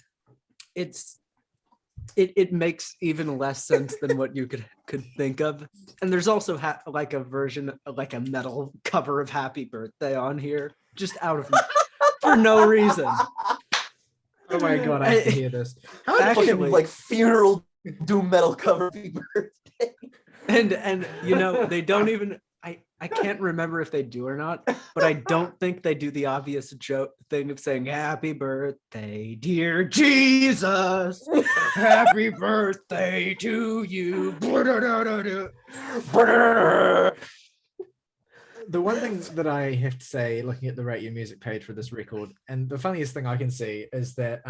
it makes even less sense than what you could think of. And there's also like a version, like a metal cover of Happy Birthday on here, just out of for no reason. Oh my god, I have to hear this. How actually, like funeral doom metal cover Happy Birthday? And they don't even I can't remember if they do or not, but I don't think they do the obvious joke thing of saying happy birthday, dear Jesus. Happy birthday to you. The one thing that I have to say, looking at the Rate Your Music page for this record, and the funniest thing I can see is that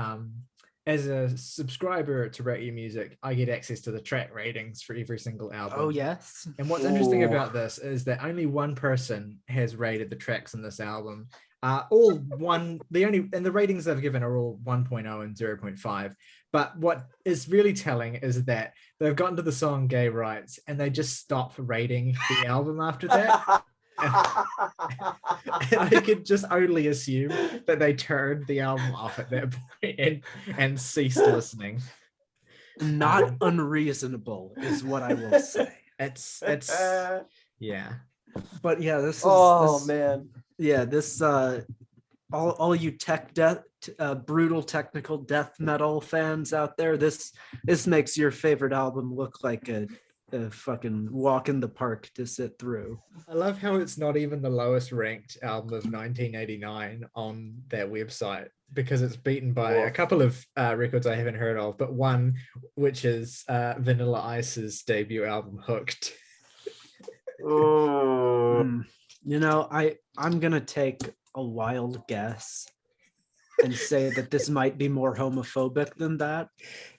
as a subscriber to Rate Your Music, I get access to the track ratings for every single album. Oh, yes. And what's interesting about this is that only one person has rated the tracks in this album. The ratings they've given are all 1.0 and 0.5. But what is really telling is that they've gotten to the song Gay Rights and they just stop rating the album after that. And I could just only assume that they turned the album off at that point and ceased listening. Not unreasonable is what I will say. It's yeah. But yeah, this is man. Yeah, this all you brutal technical death metal fans out there, this makes your favorite album look like a fucking walk in the park to sit through. I love how it's not even the lowest ranked album of 1989 on their website, because it's beaten by a couple of records I haven't heard of, but one which is Vanilla Ice's debut album, Hooked. You know, I'm gonna take a wild guess and say that this might be more homophobic than that.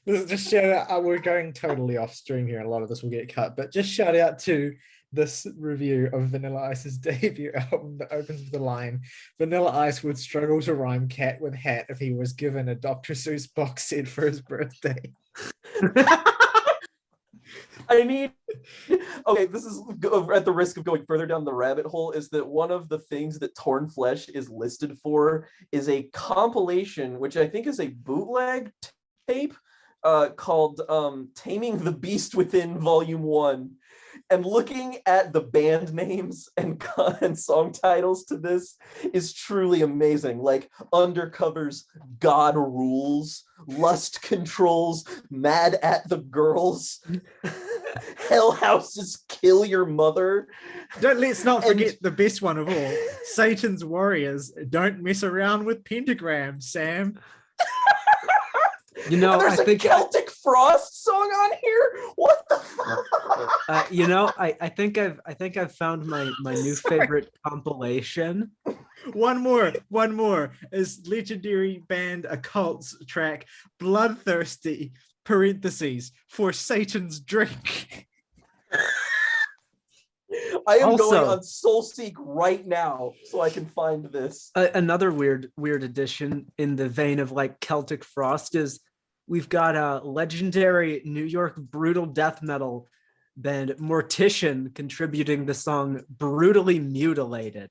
Just shout out, we're going totally off stream here, and a lot of this will get cut, but just shout out to this review of Vanilla Ice's debut album that opens with the line, Vanilla Ice would struggle to rhyme cat with hat if he was given a Dr. Seuss box set for his birthday. I mean, okay, this is at the risk of going further down the rabbit hole, is that one of the things that Torn Flesh is listed for is a compilation, which I think is a bootleg tape called Taming the Beast Within Volume 1. And looking at the band names and song titles to this is truly amazing. Like Undercover's God Rules, Lust Controls, Mad at the Girls, Hell House's Kill Your Mother. Let's not forget the best one of all, Satan's Warriors, Don't Mess Around with Pentagrams, Sam. You know, there's a Celtic Frost song on here. What the fuck? You know, I think I've found my new favorite compilation. One more is legendary band Occult's track Bloodthirsty parentheses for Satan's Drink. I am going on SoulSeek right now so I can find this. Another weird addition in the vein of like Celtic Frost is we've got a legendary New York brutal death metal band Mortician contributing the song Brutally Mutilated.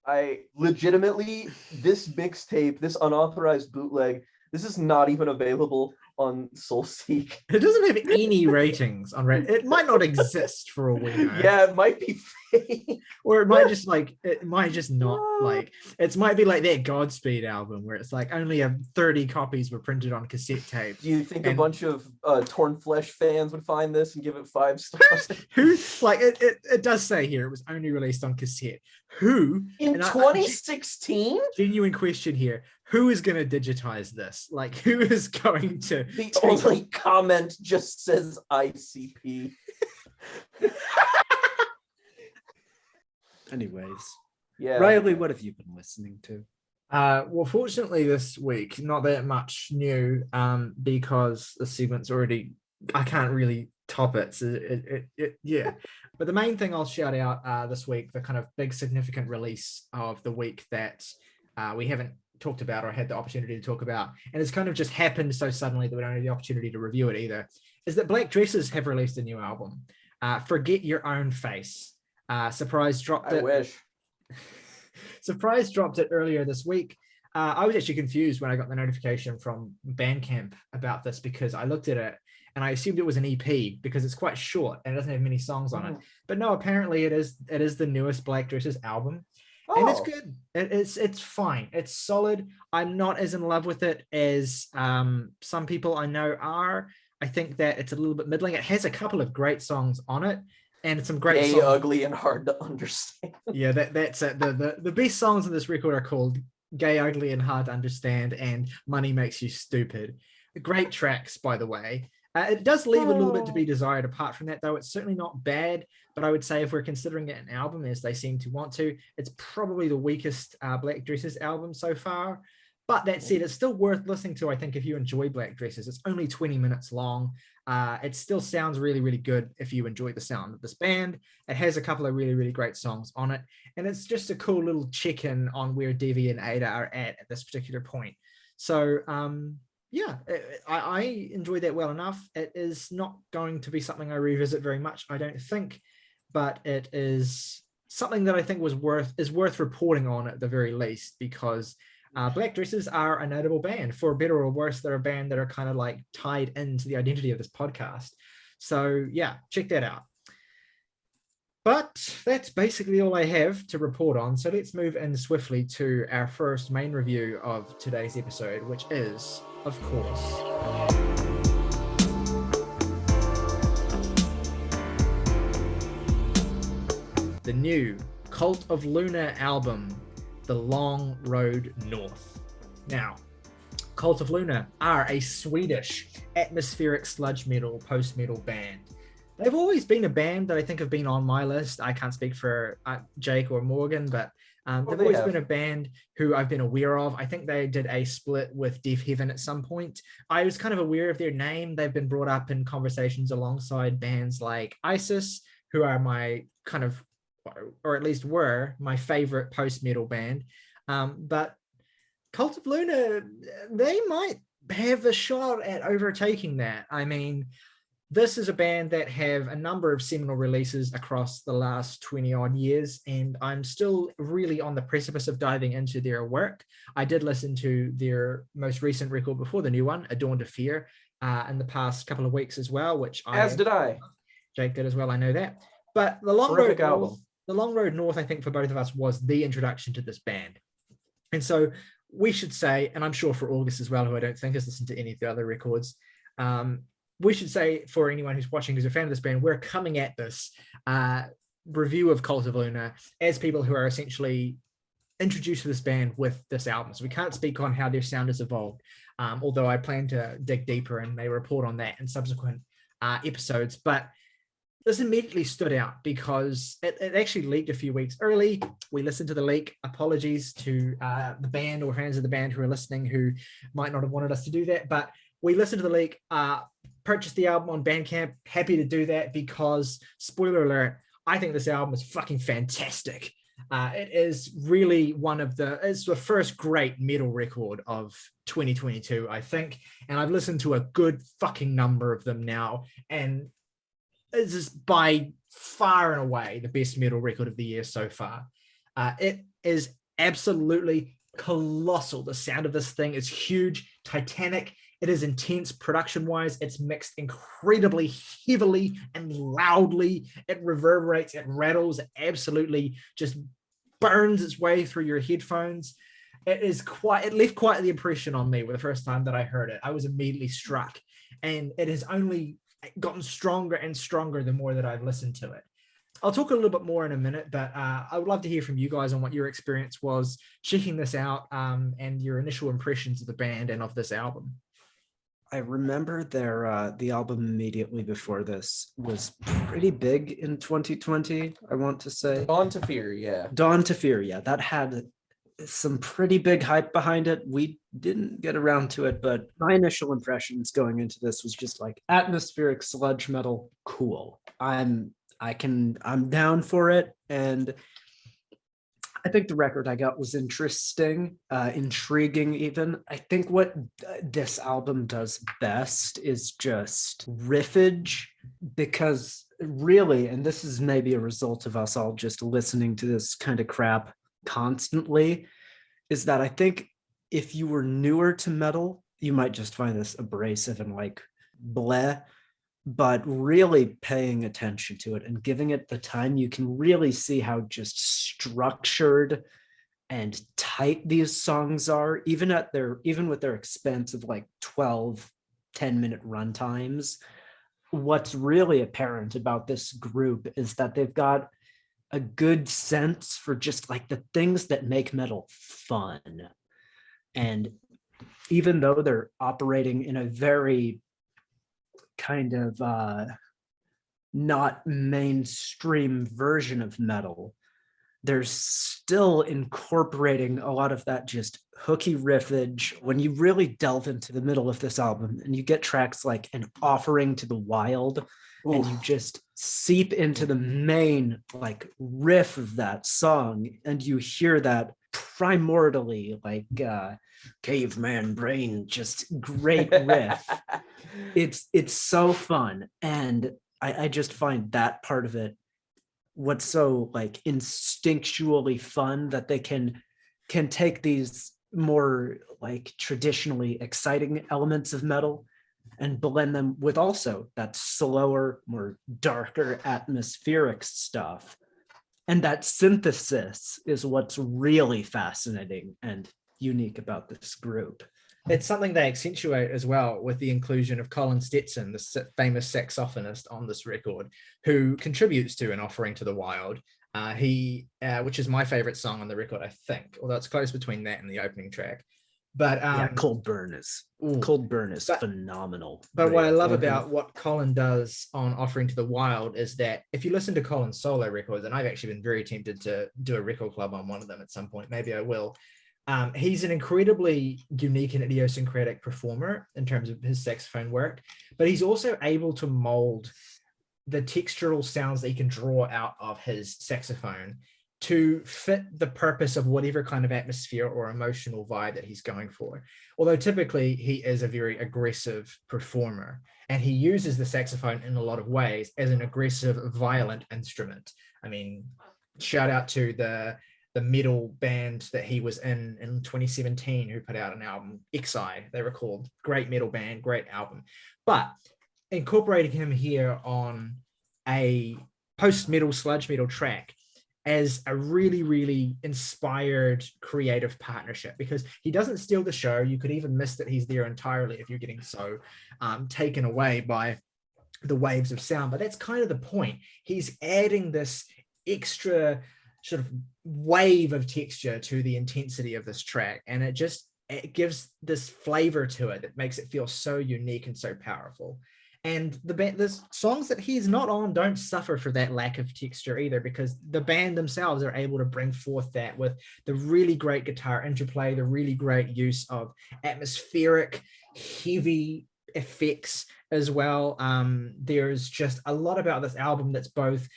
I legitimately, this mixtape, this unauthorized bootleg, this is not even available on SoulSeek. It doesn't have any ratings on Reddit. It might not exist for all we know. Yeah, it might be fake. Or it might just not like, it might be like their Godspeed album where it's like only 30 copies were printed on cassette tape. Do you think a bunch of Torn Flesh fans would find this and give it 5 stars? Who, like, it does say here it was only released on cassette. Who? In 2016? Genuine question here. Who is going to digitize this? Like, who is going to... The only comment just says ICP. Anyways. Yeah. Riley, what have you been listening to? Well, fortunately this week, not that much new, because the segment's already... I can't really top it. So yeah. But the main thing I'll shout out this week, the kind of big significant release of the week that we haven't talked about or had the opportunity to talk about, and it's kind of just happened so suddenly that we don't have the opportunity to review it either, is that Black Dresses have released a new album, Forget Your Own Face. Surprise dropped it. I wish. Surprise dropped it earlier this week. I was actually confused when I got the notification from Bandcamp about this, because I looked at it and I assumed it was an EP because it's quite short and it doesn't have many songs on it. But no, apparently it is the newest Black Dresses album. And it's good. It's fine. It's solid. I'm not as in love with it as some people I know are. I think that it's a little bit middling. It has a couple of great songs on it. and some great Gay, songs. ugly, and hard to understand. Yeah, that's it. The best songs on this record are called Gay, Ugly, and Hard to Understand and Money Makes You Stupid. Great tracks, by the way. It does leave a little bit to be desired. Apart from that, though, it's certainly not bad. But I would say if we're considering it an album, as they seem to want to, it's probably the weakest Black Dresses album so far. But that said, it's still worth listening to, I think, if you enjoy Black Dresses. It's only 20 minutes long. It still sounds really, really good if you enjoy the sound of this band. It has a couple of really, really great songs on it. And it's just a cool little check-in on where Devi and Ada are at this particular point. So, yeah, I enjoyed that well enough. It is not going to be something I revisit very much, I don't think. But it is something that I think is worth reporting on at the very least, because Black Dresses are a notable band. For better or worse, they're a band that are kind of like tied into the identity of this podcast. So yeah, check that out. But that's basically all I have to report on. So let's move in swiftly to our first main review of today's episode, which is, of course, the new Cult of Luna album, The Long Road North. Now, Cult of Luna are a Swedish atmospheric sludge metal, post-metal band. They've always been a band that I think have been on my list. I can't speak for Jake or Morgan, but they've always been a band who I've been aware of. I think they did a split with Deaf Heaven at some point. I was kind of aware of their name. They've been brought up in conversations alongside bands like ISIS, who are my kind of, or at least were my favorite post-metal band. But Cult of Luna, they might have a shot at overtaking that. I mean, this is a band that have a number of seminal releases across the last 20 odd years, and I'm still really on the precipice of diving into their work. I did listen to their most recent record before the new one, A Dawn to Fear, in the past couple of weeks as well, which did I. Jake did as well, I know that. But the Long Road North, I think for both of us, was the introduction to this band. And so we should say, and I'm sure for August as well, who I don't think has listened to any of the other records, we should say for anyone who's watching who's a fan of this band, we're coming at this review of Cult of Luna as people who are essentially introduced to this band with this album. So we can't speak on how their sound has evolved, although I plan to dig deeper and may report on that in subsequent episodes. But this immediately stood out because it actually leaked a few weeks early. We listened to the leak. Apologies to the band or fans of the band who are listening who might not have wanted us to do that, but we listened to the leak, purchased the album on Bandcamp. Happy to do that because, spoiler alert, I think this album is fucking fantastic. It is really it's the first great metal record of 2022, I think. And I've listened to a good fucking number of them now. And it's just by far and away the best metal record of the year so far. It is absolutely colossal. The sound of this thing is huge, titanic. It is intense production-wise. It's mixed incredibly heavily and loudly. It reverberates, it rattles, it absolutely just burns its way through your headphones. It left quite the impression on me the first time that I heard it. I was immediately struck. And it has only gotten stronger and stronger the more that I've listened to it. I'll talk a little bit more in a minute, but I would love to hear from you guys on what your experience was checking this out and your initial impressions of the band and of this album. I remember the album immediately before this was pretty big in 2020, I want to say. Dawn to Fear, yeah. Dawn to Fear, yeah. That had some pretty big hype behind it. We didn't get around to it, but my initial impressions going into this was just like atmospheric sludge metal, cool. I'm down for it, and I think the record I got was interesting, intriguing even. I think what this album does best is just riffage, because really, and this is maybe a result of us all just listening to this kind of crap constantly, is that I think if you were newer to metal, you might just find this abrasive and like bleh. But really paying attention to it and giving it the time, you can really see how just structured and tight these songs are, even with their expense of like 12 10-minute run times. what's really apparent about this group is that they've got a good sense for just like the things that make metal fun. And even though they're operating in a very kind of not mainstream version of metal, they're still incorporating a lot of that just hooky riffage. When you really delve into the middle of this album and you get tracks like An Offering to the Wild, and you just seep into the main like riff of that song, and you hear that primordially like caveman brain, just great riff. It's so fun. And I just find that part of it what's so like instinctually fun, that they can take these more like traditionally exciting elements of metal and blend them with also that slower, more darker atmospheric stuff. And that synthesis is what's really fascinating and unique about this group. It's something they accentuate as well with the inclusion of Colin Stetson, the famous saxophonist on this record, who contributes to An Offering to the Wild. Which is my favorite song on the record, I think, although it's close between that and the opening track. But Cold Burn is phenomenal. But what I love about what Colin does on Offering to the Wild is that if you listen to Colin's solo records, and I've actually been very tempted to do a record club on one of them at some point, maybe I will. He's an incredibly unique and idiosyncratic performer in terms of his saxophone work, but he's also able to mold the textural sounds that he can draw out of his saxophone to fit the purpose of whatever kind of atmosphere or emotional vibe that he's going for. Although typically he is a very aggressive performer, and he uses the saxophone in a lot of ways as an aggressive, violent instrument. I mean, shout out to the metal band that he was in 2017 who put out an album, XI, they were called. Great metal band, great album. But incorporating him here on a post-metal, sludge metal track as a really, really inspired creative partnership, because he doesn't steal the show. You could even miss that he's there entirely if you're getting so taken away by the waves of sound. But that's kind of the point. He's adding this extra sort of wave of texture to the intensity of this track, and it gives this flavor to it that makes it feel so unique and so powerful. And the songs that he's not on don't suffer for that lack of texture either, because the band themselves are able to bring forth that with the really great guitar interplay, the really great use of atmospheric, heavy effects as well. There's just a lot about this album that's both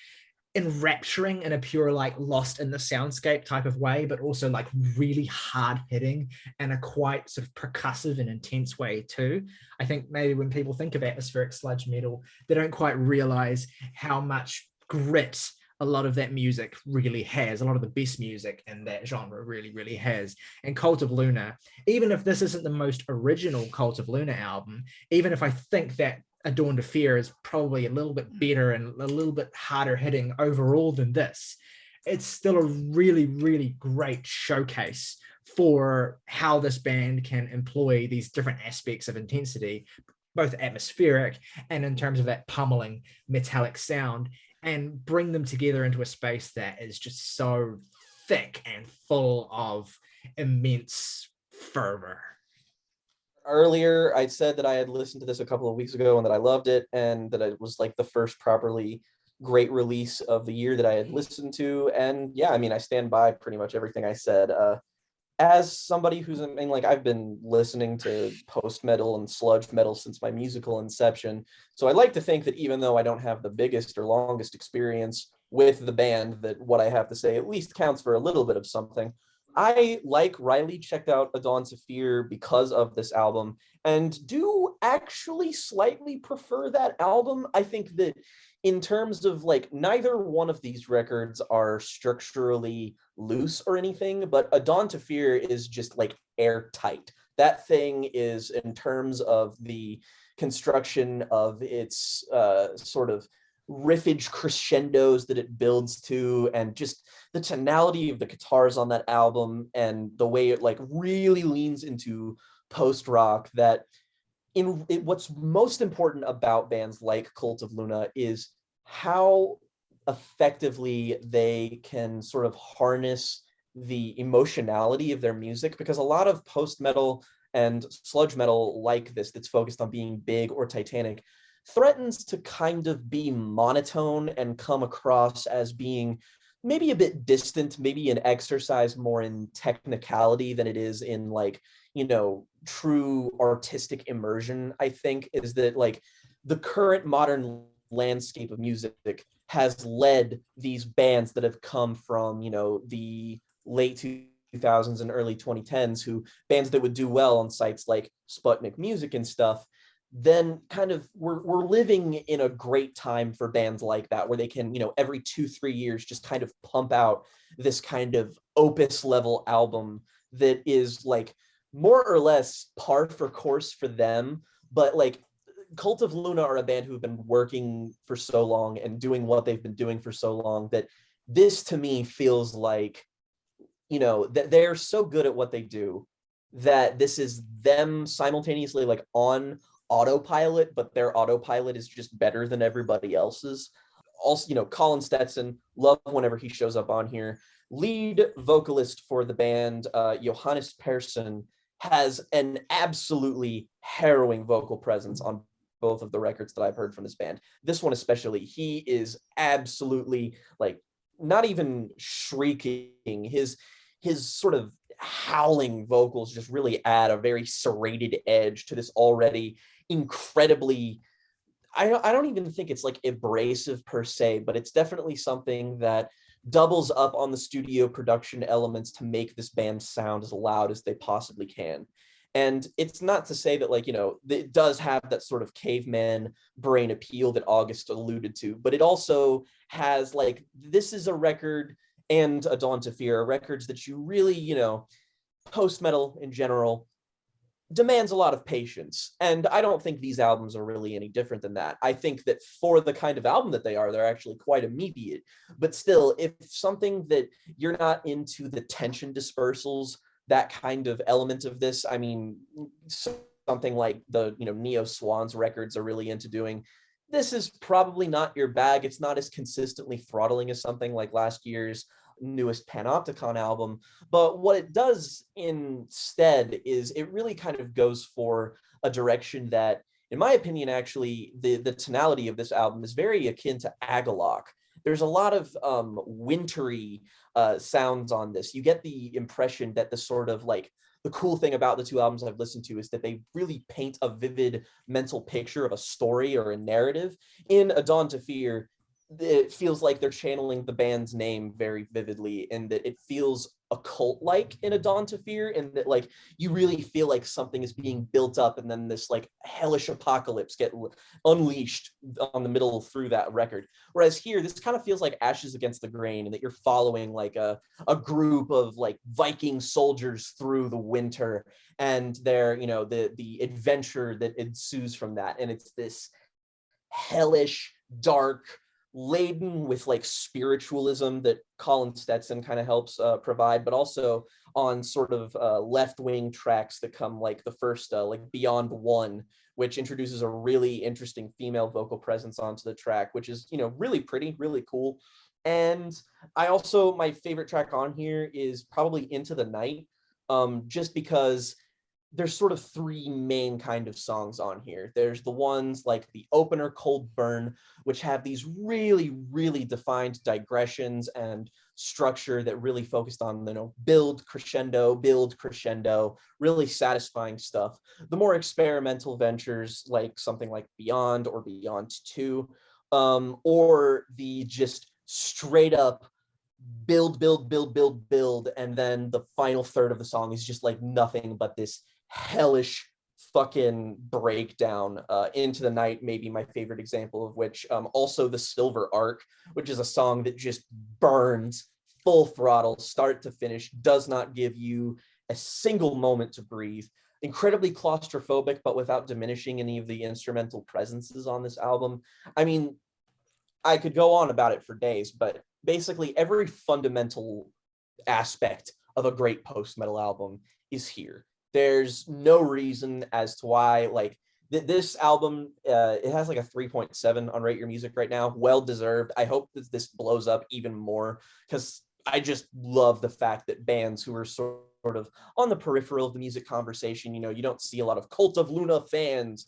enrapturing in a pure like lost in the soundscape type of way, but also like really hard hitting and a quite sort of percussive and intense way too. I think maybe when people think of atmospheric sludge metal, they don't quite realize how much grit a lot of that music really has. A lot of the best music in that genre really, really has. And Cult of Luna, even if this isn't the most original Cult of Luna album, even if I think that Adorn to Fear is probably a little bit better and a little bit harder hitting overall than this, it's still a really, really great showcase for how this band can employ these different aspects of intensity, both atmospheric and in terms of that pummeling metallic sound, and bring them together into a space that is just so thick and full of immense fervor. Earlier, I said that I had listened to this a couple of weeks ago and that I loved it, and that it was like the first properly great release of the year that I had listened to. And yeah, I mean, I stand by pretty much everything I said. As somebody who's, I mean, like, I've been listening to post metal and sludge metal since my musical inception. So I like to think that even though I don't have the biggest or longest experience with the band, that what I have to say at least counts for a little bit of something. I, like Riley, checked out A Dawn to Fear because of this album, and do actually slightly prefer that album. I think that in terms of like, neither one of these records are structurally loose or anything, but A Dawn to Fear is just like airtight. That thing is, in terms of the construction of its sort of riffage crescendos that it builds to, and just the tonality of the guitars on that album, and the way it like really leans into post rock, that what's most important about bands like Cult of Luna is how effectively they can sort of harness the emotionality of their music, because a lot of post metal and sludge metal like this that's focused on being big or titanic threatens to kind of be monotone and come across as being maybe a bit distant, maybe an exercise more in technicality than it is in like, true artistic immersion. I think is that like the current modern landscape of music has led these bands that have come from, the late 2000s and early 2010s, bands that would do well on sites like Sputnik Music and stuff, then kind of we're living in a great time for bands like that, where they can, every 2-3 years just kind of pump out this kind of Opus level album that is like more or less par for course for them. But like Cult of Luna are a band who've been working for so long and doing what they've been doing for so long that this to me feels like, that they're so good at what they do that this is them simultaneously like on autopilot, but their autopilot is just better than everybody else's. Also, Colin Stetson, love whenever he shows up on here. Lead vocalist for the band, Johannes Persson, has an absolutely harrowing vocal presence on both of the records that I've heard from this band. This one especially, he is absolutely like not even shrieking. His sort of howling vocals just really add a very serrated edge to this already incredibly, I don't even think it's like abrasive per se, but it's definitely something that doubles up on the studio production elements to make this band sound as loud as they possibly can. And it's not to say that like, it does have that sort of caveman brain appeal that August alluded to, but it also has like, this is a record, and A Dawn to Fear, records that you really, post-metal in general demands a lot of patience. And I don't think these albums are really any different than that. I think that for the kind of album that they are, they're actually quite immediate. But still, if something that you're not into the tension dispersals, that kind of element of this, I mean, something like the, Neo Swans records are really into doing, this is probably not your bag. It's not as consistently throttling as something like last year's newest Panopticon album, but what it does instead is it really kind of goes for a direction that, in my opinion, actually the tonality of this album is very akin to Agalloch. There's a lot of wintry sounds on this. You get the impression that the sort of like the cool thing about the two albums I've listened to is that they really paint a vivid mental picture of a story or a narrative. In A Dawn to Fear, it feels like they're channeling the band's name very vividly, and that it feels occult-like in A Dawn to Fear, and that like you really feel like something is being built up, and then this like hellish apocalypse get unleashed on the middle through that record. Whereas here, this kind of feels like Ashes Against the Grain, and that you're following like a group of like Viking soldiers through the winter, and their, the adventure that ensues from that. And it's this hellish, dark, laden with like spiritualism that Colin Stetson kind of helps provide, but also on sort of left-wing tracks that come like the first like Beyond One, which introduces a really interesting female vocal presence onto the track, which is, really pretty, really cool. And I also, my favorite track on here is probably Into the Night, just because there's sort of three main kind of songs on here. There's the ones like the opener, Cold Burn, which have these really, really defined digressions and structure that really focused on, build, crescendo, really satisfying stuff. The more experimental ventures, like something like Beyond or Beyond 2, or the just straight up build, and then the final third of the song is just like nothing but this hellish fucking breakdown. Into the Night, maybe my favorite example of which. Also the Silver Arc, which is a song that just burns full throttle, start to finish, does not give you a single moment to breathe. Incredibly claustrophobic, but without diminishing any of the instrumental presences on this album. I mean, I could go on about it for days, but basically every fundamental aspect of a great post-metal album is here. There's no reason as to why like This album, it has like a 3.7 on Rate Your Music right now. Well deserved. I hope that this blows up even more, because I just love the fact that bands who are sort of on the peripheral of the music conversation, you know, you don't see a lot of Cult of Luna fans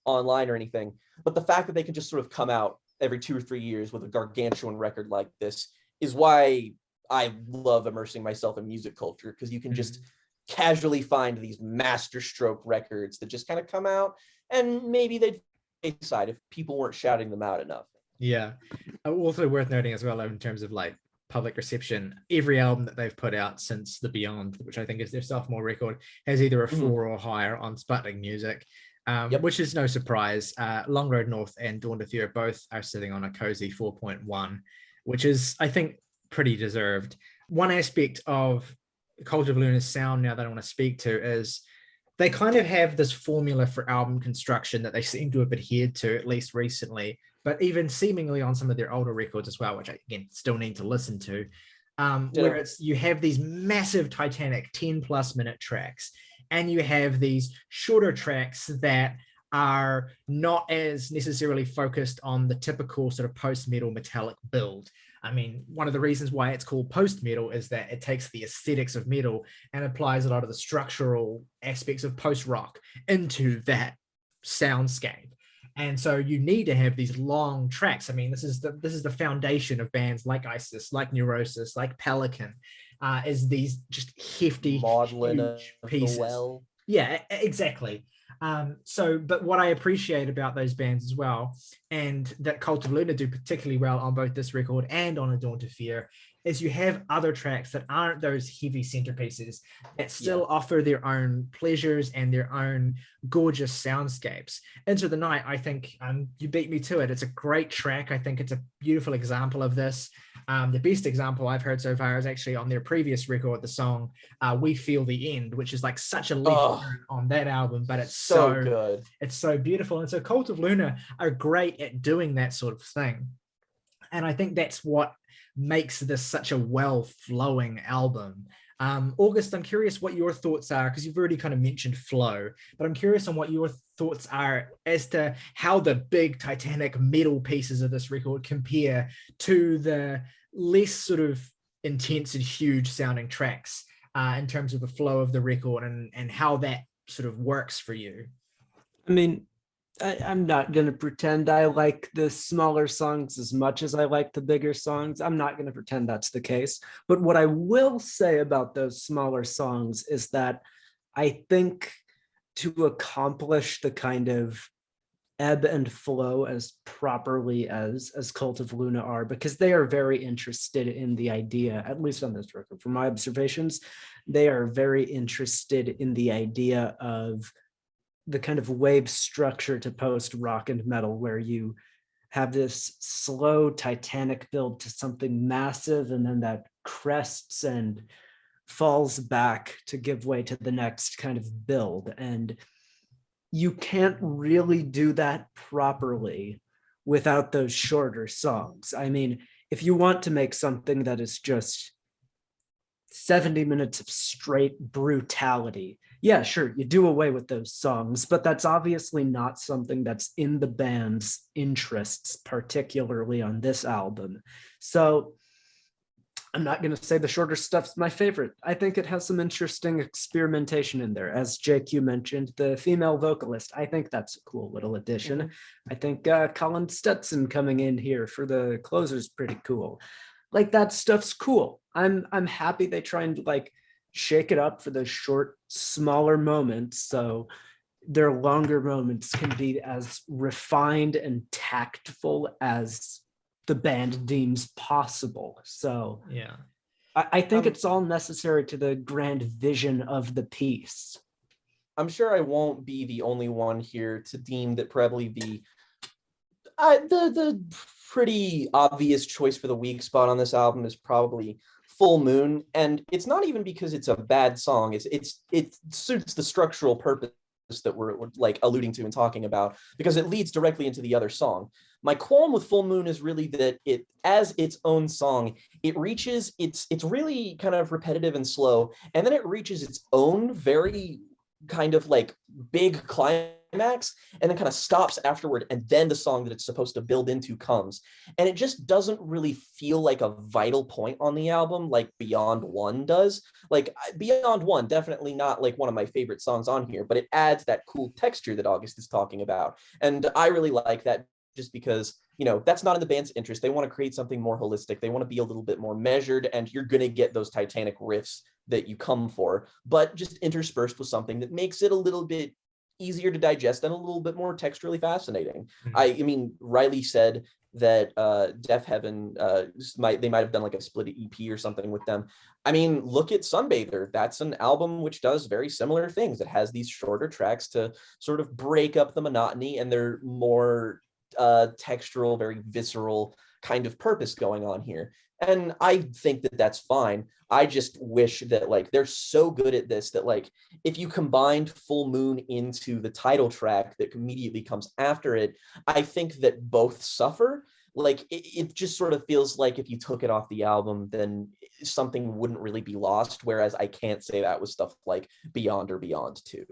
online or anything, but the fact that they can just sort of come out every 2 or 3 years with a gargantuan record like this is why I love immersing myself in music culture, because you can just casually find these masterstroke records that just kind of come out, and maybe they'd decide if people weren't shouting them out enough. Yeah. Also worth noting as well, in terms of like public reception, every album that they've put out since The Beyond, which I think is their sophomore record, has either a 4 or higher on Sputnik Music, which is no surprise. Long Road North and Dawn to Fear both are sitting on a cozy 4.1, which is, I think, pretty deserved. One aspect of Cult of Luna's sound now that I want to speak to is they kind of have this formula for album construction that they seem to have adhered to, at least recently, but even seemingly on some of their older records as well, which I, again, still need to listen to, where it's, you have these massive titanic 10+ minute tracks, and you have these shorter tracks that are not as necessarily focused on the typical sort of post-metal metallic build. I mean, one of the reasons why it's called post-metal is that it takes the aesthetics of metal and applies a lot of the structural aspects of post-rock into that soundscape. And so you need to have these long tracks. I mean, this is the foundation of bands like Isis, like Neurosis, like Pelican, is these just hefty, huge pieces. Well. Yeah, exactly. But what I appreciate about those bands as well, and that Cult of Luna do particularly well on both this record and on A Dawn to Fear, is you have other tracks that aren't those heavy centerpieces that still offer their own pleasures and their own gorgeous soundscapes. Into the Night, I think, you beat me to it. It's a great track. I think it's a beautiful example of this. The best example I've heard so far is actually on their previous record, the song We Feel the End, which is like such a left turn on that album, but it's so good. It's so beautiful. And so Cult of Luna are great at doing that sort of thing. And I think that's what makes this such a well-flowing album. August, I'm curious what your thoughts are, because you've already kind of mentioned flow, but I'm curious on what your thoughts are as to how the big titanic metal pieces of this record compare to the less sort of intense and huge sounding tracks in terms of the flow of the record, and how that sort of works for you. I mean, I'm not going to pretend I like the smaller songs as much as I like the bigger songs. I'm not going to pretend that's the case. But what I will say about those smaller songs is that I think to accomplish the kind of ebb and flow as properly as Cult of Luna are, because they are very interested in the idea, at least on this record, from my observations, they are very interested in the idea of the kind of wave structure to post rock and metal, where you have this slow titanic build to something massive, and then that crests and falls back to give way to the next kind of build. And you can't really do that properly without those shorter songs. I mean, if you want to make something that is just 70 minutes of straight brutality, yeah, sure, you do away with those songs, but that's obviously not something that's in the band's interests, particularly on this album. So I'm not going to say the shorter stuff's my favorite. I think it has some interesting experimentation in there. As Jake, you mentioned, the female vocalist, I think that's a cool little addition. I think Colin Stetson coming in here for the closer's pretty cool. Like, that stuff's cool. I'm happy they try and like shake it up for those short, smaller moments, so their longer moments can be as refined and tactful as the band deems possible. So yeah, I think it's all necessary to the grand vision of the piece. I'm sure I won't be the only one here to deem that probably the pretty obvious choice for the weak spot on this album is probably Full Moon, and it's not even because it's a bad song. It suits the structural purpose that we're like alluding to and talking about, because it leads directly into the other song. My qualm with Full Moon is really that it, as its own song, it reaches it's really kind of repetitive and slow, and then it reaches its own very kind of like big climax climax and then kind of stops afterward, and then the song that it's supposed to build into comes, and it just doesn't really feel like a vital point on the album like Beyond One does. Like Beyond One, definitely not like one of my favorite songs on here, but it adds that cool texture that August is talking about, and I really like that, just because, you know, that's not in the band's interest. They want to create something more holistic. They want to be a little bit more measured, and you're going to get those Titanic riffs that you come for, but just interspersed with something that makes it a little bit easier to digest and a little bit more texturally fascinating. I mean, Riley said that Deaf Heaven they might have done like a split EP or something with them. I mean, look at Sunbather. That's an album which does very similar things. It has these shorter tracks to sort of break up the monotony, and they're more textural, very visceral kind of purpose going on here. And I think that that's fine. I just wish that like they're so good at this that like if you combined Full Moon into the title track that immediately comes after it, I think that both suffer. Like it just sort of feels like if you took it off the album, then something wouldn't really be lost. Whereas I can't say that with stuff like Beyond or Beyond 2.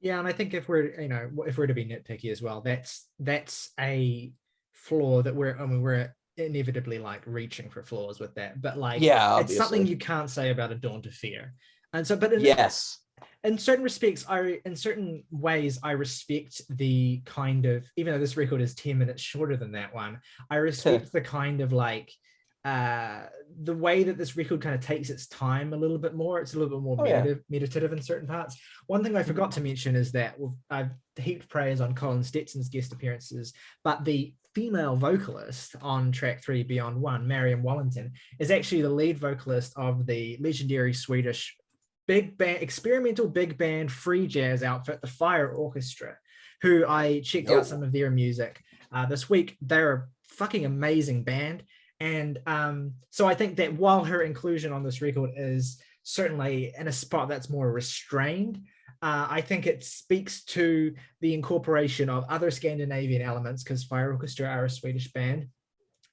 Yeah, and I think if we're to be nitpicky as well, that's a flaw that we're inevitably like reaching for flaws with that. But like, yeah, it's something you can't say about A Dawn to Fear. And so, but in certain respects, in certain ways, I respect the kind of, even though this record is 10 minutes shorter than that one, I respect the kind of like the way that this record kind of takes its time a little bit more. It's a little bit more meditative in certain parts. One thing I forgot to mention is that I've heaped praise on Colin Stetson's guest appearances, but the female vocalist on track 3, Beyond One, Mariam Wallington, is actually the lead vocalist of the legendary Swedish big band, experimental big band free jazz outfit, the Fire Orchestra, who I checked out some of their music this week. They're a fucking amazing band. And so I think that while her inclusion on this record is certainly in a spot that's more restrained, I think it speaks to the incorporation of other Scandinavian elements, because Fire Orchestra are a Swedish band,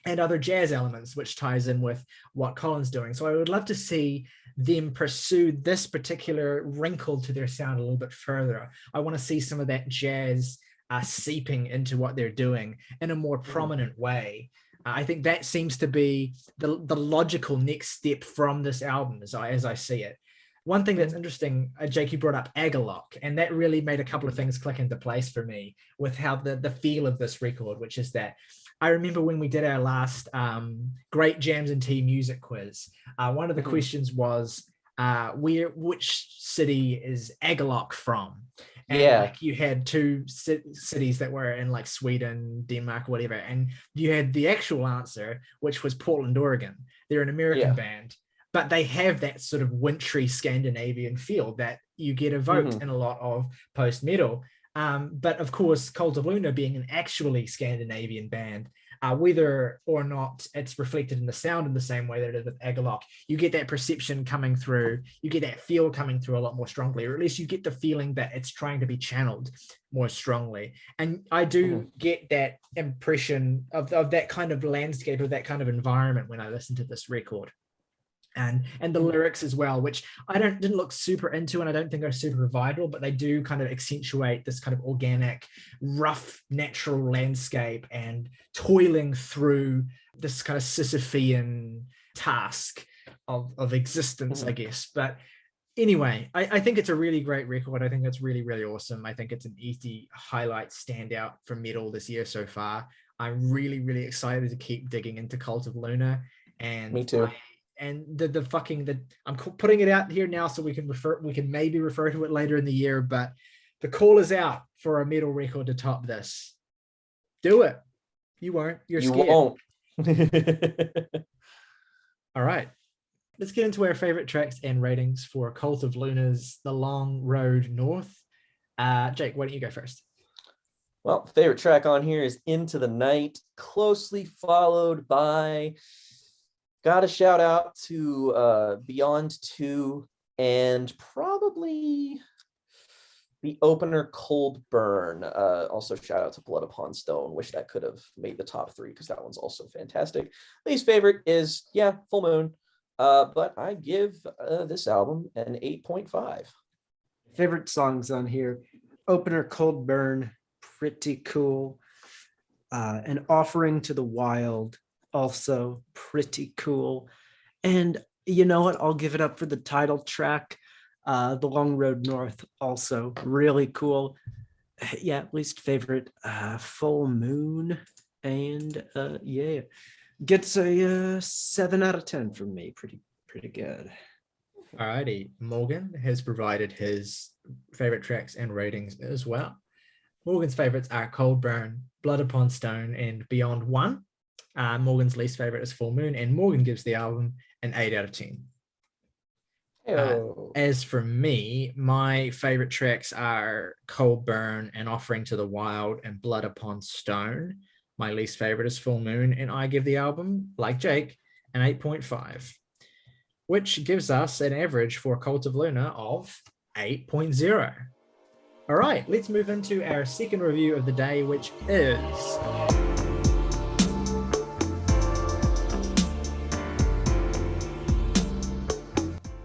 and other jazz elements, which ties in with what Colin's doing. So I would love to see them pursue this particular wrinkle to their sound a little bit further. I want to see some of that jazz seeping into what they're doing in a more prominent way. I think that seems to be the logical next step from this album, as I see it. One thing that's interesting, Jake, you brought up Agalloch, and that really made a couple of things click into place for me with how the feel of this record, which is that I remember when we did our last Great Jams and Tea music quiz, one of the questions was, which city is Agalloch from? And like you had two cities that were in like Sweden, Denmark, whatever, and you had the actual answer, which was Portland, Oregon. They're an American band, but they have that sort of wintry Scandinavian feel that you get evoked in a lot of post-metal. But of course, Cult of Luna being an actually Scandinavian band, whether or not it's reflected in the sound in the same way that it is with Agalloch, you get that perception coming through, you get that feel coming through a lot more strongly, or at least you get the feeling that it's trying to be channeled more strongly. And I do get that impression of that kind of landscape, of that kind of environment when I listen to this record. And the lyrics as well, which I didn't look super into, and I don't think are super vital, but they do kind of accentuate this kind of organic, rough, natural landscape and toiling through this kind of Sisyphean task of existence, I guess. But anyway, I think it's a really great record. I think it's really, really awesome. I think it's an easy highlight standout for metal this year so far. I'm really, really excited to keep digging into Cult of Luna. And me too. And I'm putting it out here now so we can maybe refer to it later in the year, but the call is out for a metal record to top this. Do it. You won't. You're scared. You won't. All right. Let's get into our favorite tracks and ratings for Cult of Luna's The Long Road North. Jake, why don't you go first? Well, favorite track on here is Into the Night, closely followed by, got a shout out to Beyond 2 and probably the opener Cold Burn. Also shout out to Blood Upon Stone. Wish that could have made the top 3 because that one's also fantastic. Least favorite is, Full Moon. But I give this album an 8.5. Favorite songs on here. opener Cold Burn, pretty cool. An Offering to the Wild, also pretty cool. And you know what? I'll give it up for the title track, The Long Road North, also really cool. Yeah, least favorite, Full Moon. And yeah, gets a 7 out of 10 from me. Pretty good. Alrighty, Morgan has provided his favorite tracks and ratings as well. Morgan's favorites are Cold Burn, Blood Upon Stone, and Beyond One. Morgan's least favorite is Full Moon, and Morgan gives the album an 8 out of 10. As for me, my favorite tracks are Cold Burn, An Offering to the Wild, and Blood Upon Stone. My least favorite is Full Moon, and I give the album, like Jake, an 8.5, which gives us an average for Cult of Luna of 8.0. All right, let's move into our second review of the day, which is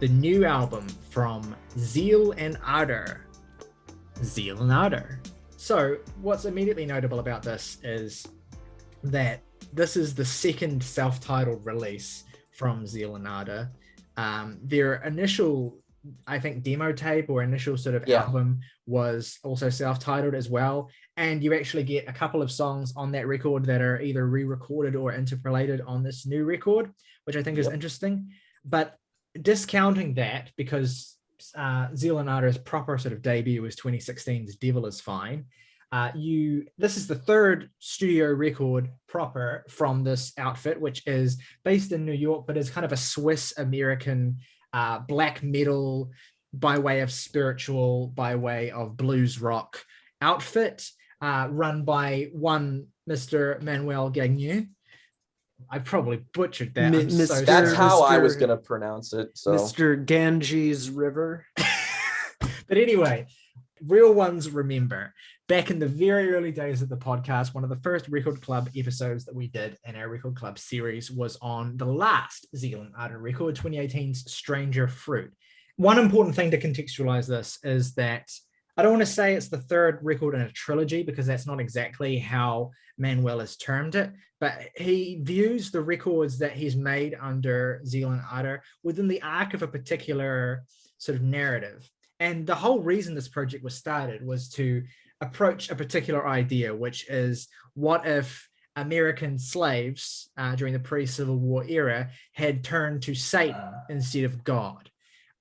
the new album from Zeal and Ardor. Zeal and Ardor. So what's immediately notable about this is that this is the second self-titled release from Zeal and Ardor. Their initial, I think, demo tape or initial sort of album was also self-titled as well. And you actually get a couple of songs on that record that are either re-recorded or interpolated on this new record, which I think is interesting. But discounting that, because Zeal and Ardor's proper sort of debut was 2016's Devil Is Fine. This is the third studio record proper from this outfit, which is based in New York, but is kind of a Swiss American black metal by way of spiritual, by way of blues rock outfit, run by one Mr. Manuel Gagné. I probably butchered that. That's how I was going to pronounce it. So Mr. Ganges River. But anyway, real ones remember, back in the very early days of the podcast, one of the first Record Club episodes that we did in our Record Club series was on the last Zeal and Ardor record, 2018's Stranger Fruit. One important thing to contextualize this is that I don't want to say it's the third record in a trilogy, because that's not exactly how Manuel has termed it, but he views the records that he's made under Zeal and Ardor within the arc of a particular sort of narrative. And the whole reason this project was started was to approach a particular idea, which is, what if American slaves during the pre-Civil War era had turned to Satan instead of God?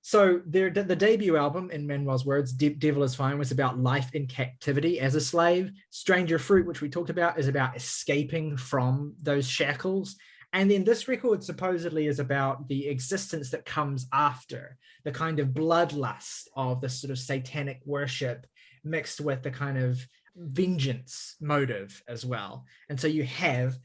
So the debut album, in Manuel's words, Devil Is Fine, was about life in captivity as a slave. Stranger Fruit, which we talked about, is about escaping from those shackles. And then this record supposedly is about the existence that comes after, the kind of bloodlust of this sort of satanic worship mixed with the kind of vengeance motive as well. And so you have,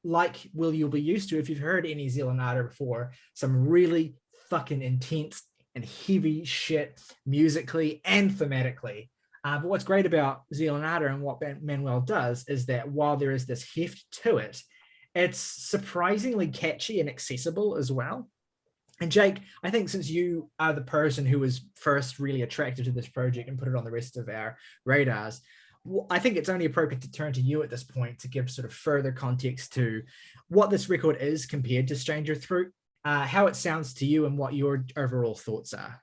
like you'll be used to if you've heard any Zeal and Ardor before, some really fucking intense and heavy shit musically and thematically. But what's great about Zeal and Ardor and what Manuel does is that while there is this heft to it, it's surprisingly catchy and accessible as well. And Jake, I think since you are the person who was first really attracted to this project and put it on the rest of our radars, I think it's only appropriate to turn to you at this point to give sort of further context to what this record is compared to Stranger Fruit, how it sounds to you, and what your overall thoughts are.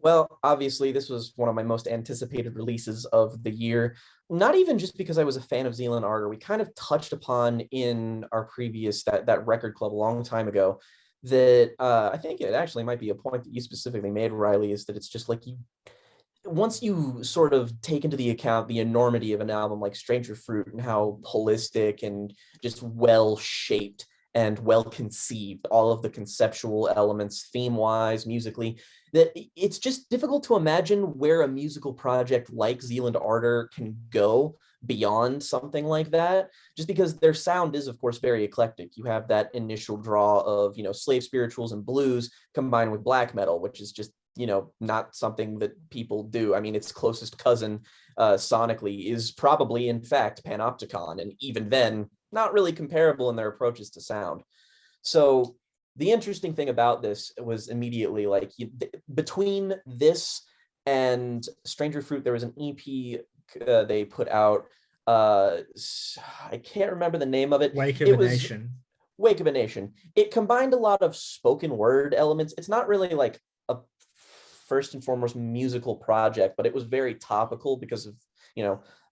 Well, obviously, this was one of my most anticipated releases of the year. Not even just because I was a fan of Zeal and Ardor. We kind of touched upon in our previous, that record club a long time ago, that I think it actually might be a point that you specifically made, Riley, is that it's just like once you sort of take into the account the enormity of an album like Stranger Fruit and how holistic and just well-shaped and well-conceived all of the conceptual elements, theme-wise, musically, that it's just difficult to imagine where a musical project like Zeal and Ardor can go beyond something like that, just because their sound is, of course, very eclectic. You have that initial draw of, slave spirituals and blues combined with black metal, which is just, not something that people do. I mean, its closest cousin sonically is probably, in fact, Panopticon, and even then, not really comparable in their approaches to sound. So the interesting thing about this was immediately, like, between this And Stranger Fruit, there was an EP they put out. I can't remember the name of it. Wake of It a was Nation. Wake of a Nation. It combined a lot of spoken word elements. It's not really like a first and foremost musical project, but it was very topical because of,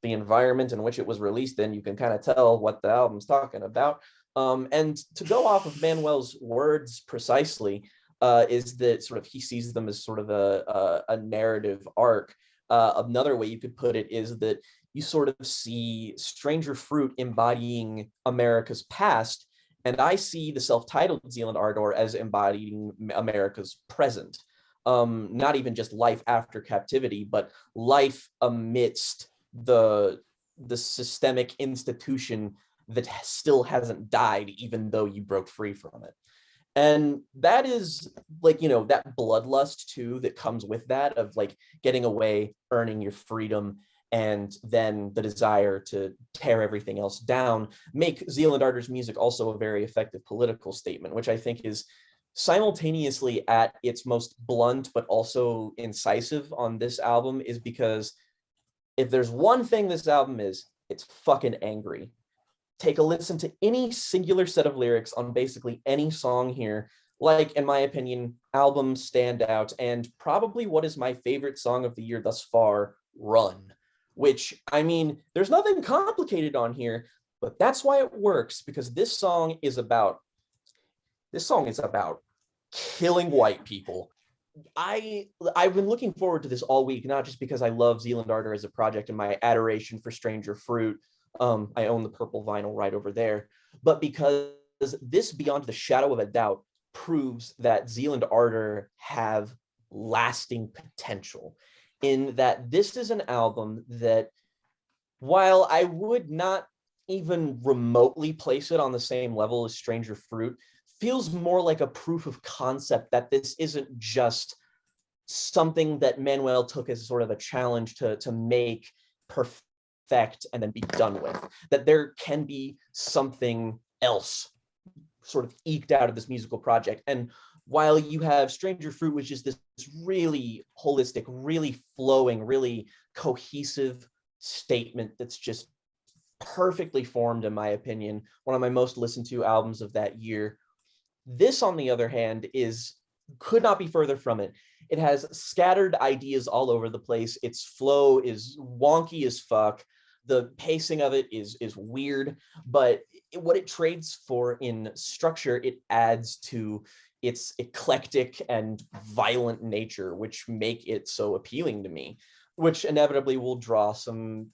the environment in which it was released in. You can kind of tell what the album's talking about. And to go off of Manuel's words precisely, is that sort of he sees them as sort of a narrative arc. Another way you could put it is that you sort of see Stranger Fruit embodying America's past, and I see the self-titled Zeal and Ardor as embodying America's present. Not even just life after captivity, but life amidst the systemic institution that still hasn't died, even though you broke free from it. And that is like, that bloodlust too that comes with that, of like getting away, earning your freedom, and then the desire to tear everything else down, make Zeal and Ardor's music also a very effective political statement, which I think is simultaneously at its most blunt but also incisive on this album, is because if there's one thing this album is, it's fucking angry. Take a listen to any singular set of lyrics on basically any song here. Like, in my opinion, album standout, and probably what is my favorite song of the year thus far, Run. Which, I mean, there's nothing complicated on here, but that's why it works, because this song is about killing white people. I've been looking forward to this all week, not just because I love Zeal and Ardor as a project and my adoration for Stranger Fruit. I own the purple vinyl right over there, but because this, beyond the shadow of a doubt, proves that Zeal and Ardor have lasting potential, in that this is an album that, while I would not even remotely place it on the same level as Stranger Fruit, feels more like a proof of concept that this isn't just something that Manuel took as sort of a challenge to make perfect and then be done with, that there can be something else sort of eked out of this musical project. And while you have Stranger Fruit, which is this really holistic, really flowing, really cohesive statement that's just perfectly formed, in my opinion, one of my most listened to albums of that year, this, on the other hand, could not be further from it. It has scattered ideas all over the place. Its flow is wonky as fuck. The pacing of it is weird, but what it trades for in structure, it adds to its eclectic and violent nature, which make it so appealing to me, which inevitably will draw some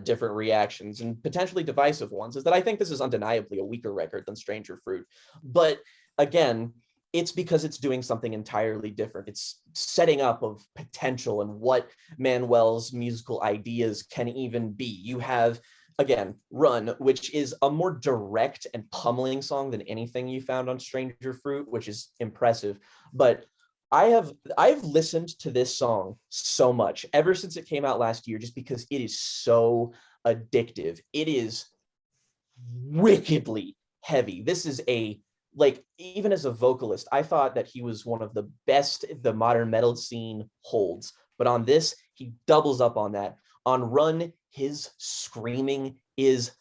different reactions, and potentially divisive ones, is that I think this is undeniably a weaker record than Stranger Fruit. But again, it's because it's doing something entirely different. It's setting up of potential and what Manuel's musical ideas can even be. You have, again, Run, which is a more direct and pummeling song than anything you found on Stranger Fruit, which is impressive. But I've listened to this song so much ever since it came out last year, just because it is so addictive. It is wickedly heavy. This is even as a vocalist, I thought that he was one of the best the modern metal scene holds. But on this, he doubles up on that. On Run, his screaming is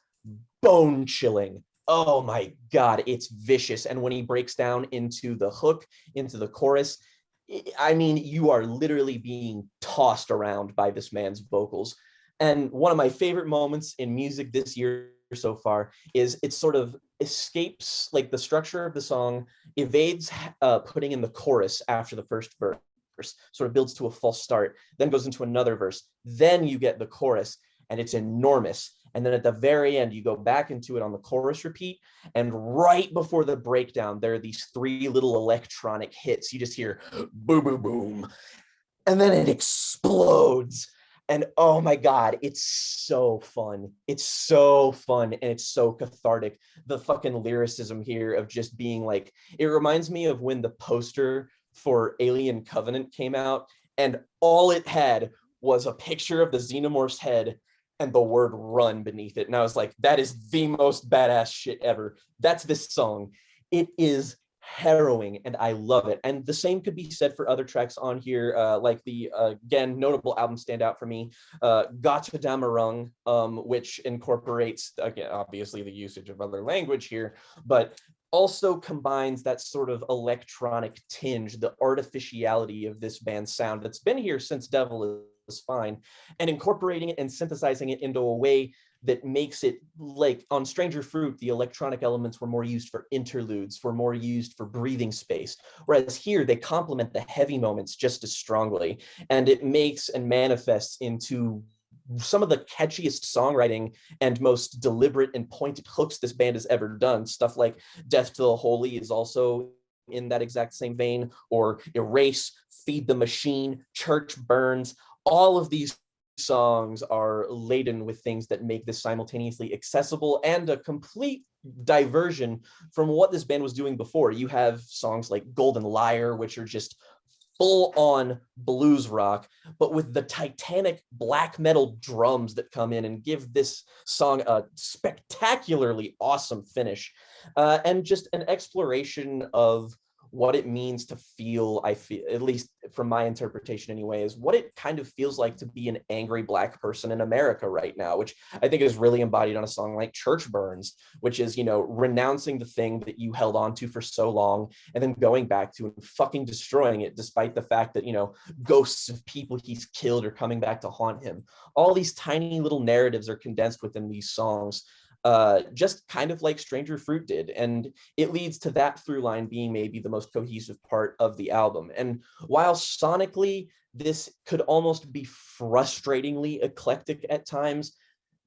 bone chilling. Oh my God, it's vicious. And when he breaks down into the hook, into the chorus, I mean, you are literally being tossed around by this man's vocals. And one of my favorite moments in music this year so far is it sort of escapes, like, the structure of the song evades putting in the chorus after the first verse, sort of builds to a false start, then goes into another verse, then you get the chorus, and it's enormous. And then at the very end, you go back into it on the chorus repeat. And right before the breakdown, there are these three little electronic hits. You just hear boom, boom, boom. And then it explodes. And oh my God, it's so fun. It's so fun. And it's so cathartic. The fucking lyricism here of just being like, it reminds me of when the poster for Alien Covenant came out, and all it had was a picture of the Xenomorph's head and the word Run beneath it. And I was like, that is the most badass shit ever. That's this song. It is harrowing, and I love it. And the same could be said for other tracks on here, like the again notable album standout for me, Gotterdammerung, which incorporates, again, obviously the usage of other language here, but also combines that sort of electronic tinge, the artificiality of this band's sound that's been here since Devil is Fine, and incorporating it and synthesizing it into a way that makes it, like on Stranger Fruit, the electronic elements were more used for interludes, were more used for breathing space. Whereas here, they complement the heavy moments just as strongly. And it makes and manifests into some of the catchiest songwriting and most deliberate and pointed hooks this band has ever done. Stuff like Death to the Holy is also in that exact same vein, or Erase, Feed the Machine, Church Burns. All of these songs are laden with things that make this simultaneously accessible and a complete diversion from what this band was doing before. You have songs like Golden Lyre, which are just full-on blues rock, but with the titanic black metal drums that come in and give this song a spectacularly awesome finish, and just an exploration of what it means to feel, I feel, at least from my interpretation anyway, is what it kind of feels like to be an angry Black person in America right now, which I think is really embodied on a song like Church Burns, which is, renouncing the thing that you held on to for so long and then going back to and fucking destroying it, despite the fact that, ghosts of people he's killed are coming back to haunt him. All these tiny little narratives are condensed within these songs, just kind of like Stranger Fruit did. And it leads to that through line being maybe the most cohesive part of the album. And while sonically, this could almost be frustratingly eclectic at times,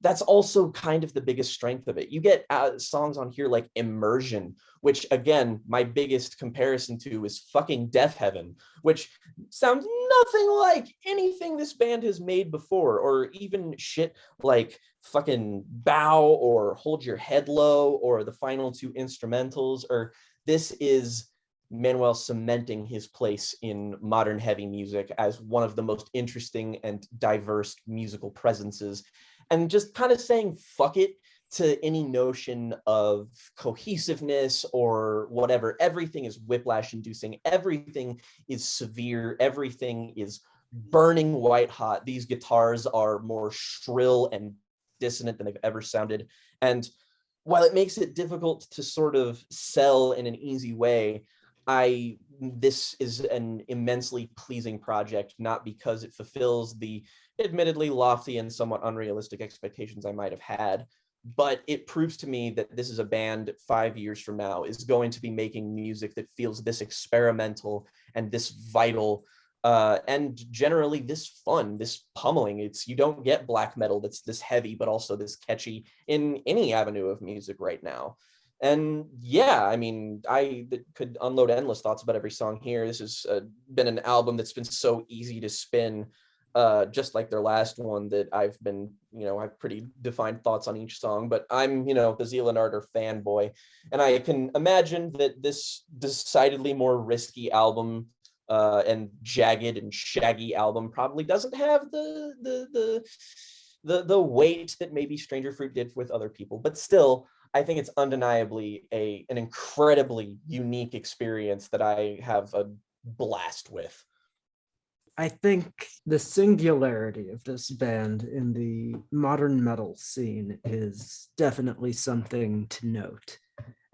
that's also kind of the biggest strength of it. You get songs on here like Immersion, which again, my biggest comparison to is fucking Death Heaven, which sounds nothing like anything this band has made before, or even shit like fucking Bow or Hold Your Head Low or the final two instrumentals. Or this is Manuel cementing his place in modern heavy music as one of the most interesting and diverse musical presences, and just kind of saying fuck it to any notion of cohesiveness or whatever. Everything is whiplash inducing, everything is severe, everything is burning white hot. These guitars are more shrill and dissonant than they've ever sounded. And while it makes it difficult to sort of sell in an easy way, this is an immensely pleasing project, not because it fulfills the admittedly lofty and somewhat unrealistic expectations I might have had, but it proves to me that this is a band 5 years from now is going to be making music that feels this experimental and this vital, and generally this fun, this pummeling. You don't get black metal that's this heavy, but also this catchy in any avenue of music right now. And yeah, I mean, I could unload endless thoughts about every song here. This has been an album that's been so easy to spin, just like their last one, that I've been, I have pretty defined thoughts on each song, but I'm, the Zeal and Ardor fanboy. And I can imagine that this decidedly more risky album and jagged and shaggy album probably doesn't have the weight that maybe Stranger Fruit did with other people, but still, I think it's undeniably an incredibly unique experience that I have a blast with. I think the singularity of this band in the modern metal scene is definitely something to note.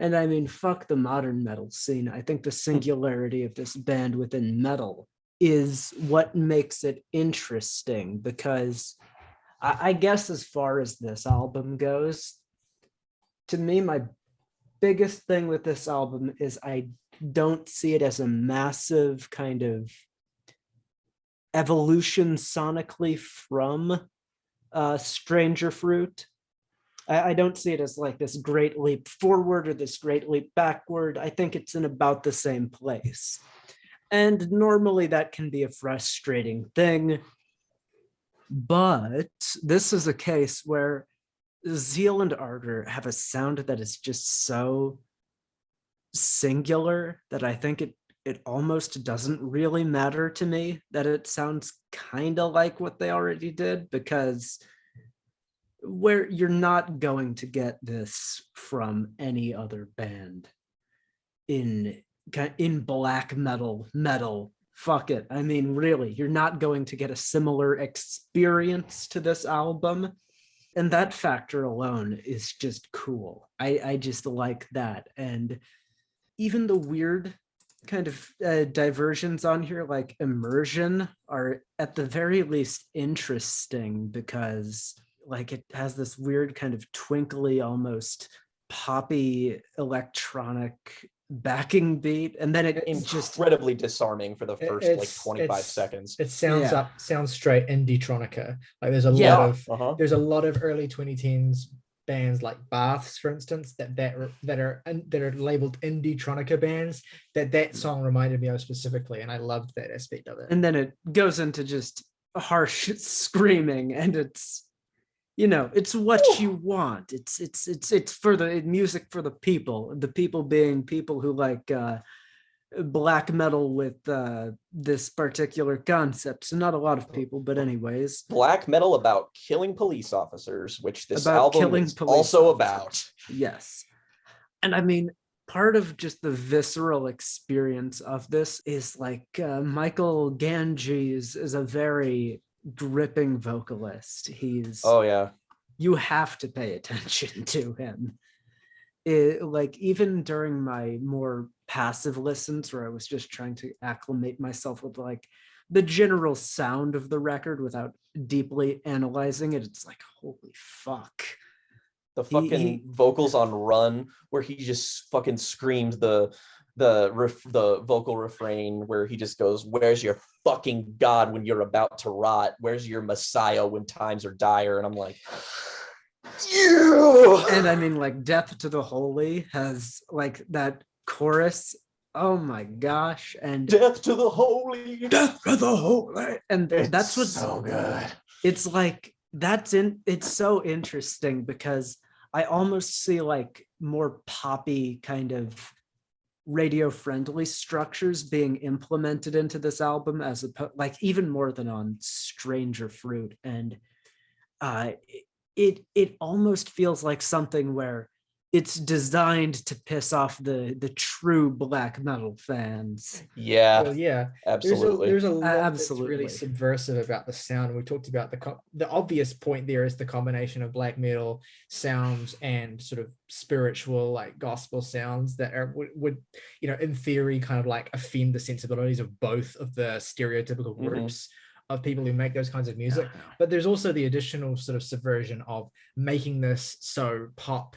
And I mean, fuck the modern metal scene. I think the singularity of this band within metal is what makes it interesting, because I guess as far as this album goes, to me, my biggest thing with this album is I don't see it as a massive kind of evolution sonically from Stranger Fruit. I don't see it as like this great leap forward or this great leap backward. I think it's in about the same place. And normally that can be a frustrating thing. But this is a case where Zeal and Ardor have a sound that is just so singular that I think it almost doesn't really matter to me that it sounds kind of like what they already did, because where you're not going to get this from any other band in in black metal. Fuck it. I mean, really, you're not going to get a similar experience to this album. And that factor alone is just cool. I just like that. And even the weird kind of diversions on here, like immersion, are at the very least interesting, because like it has this weird kind of twinkly, almost poppy electronic backing beat, and then it just incredibly disarming for the first like 25 seconds. It sounds Yeah. sounds straight indie-tronica. Like there's a Yeah. lot of Uh-huh. there's a lot of early 2010s bands like Baths, for instance, that are labeled indie-tronica bands that song reminded me of specifically, and I loved that aspect of it. and then it goes into just harsh screaming, and it's, you know, it's what you want. It's for the music for the people being people who like black metal with this particular concept. So not a lot of people, but anyways, Black metal about killing police officers, which this About album killing is police also officers. about. yes. And I mean, part of just the visceral experience of this is like Michael Ganges is a very gripping vocalist. Oh yeah. You have to pay attention to him. Like even during my more passive listens where I was just trying to acclimate myself with like the general sound of the record without deeply analyzing it, it's like, holy fuck. The fucking vocals on Run, where he just fucking screams the vocal refrain where he just goes, "Where's your fucking God when you're about to rot? Where's your Messiah when times are dire?" And I'm like, yeah. And I mean, like Death to the Holy has like that chorus. Oh my gosh. And Death to the holy. Death to the Holy. And that's what's so good. It's like it's so interesting, because I almost see like more poppy kind of radio friendly structures being implemented into this album, as like even more than on Stranger Fruit. And it almost feels like something where it's designed to piss off the true black metal fans. Yeah. Well, yeah, absolutely. There's a lot Absolutely. that's really subversive about the sound. We talked about the obvious point there is the combination of black metal sounds and sort of spiritual, like gospel sounds that would you know, in theory, kind of like offend the sensibilities of both of the stereotypical groups of people who make those kinds of music. But there's also the additional sort of subversion of making this so pop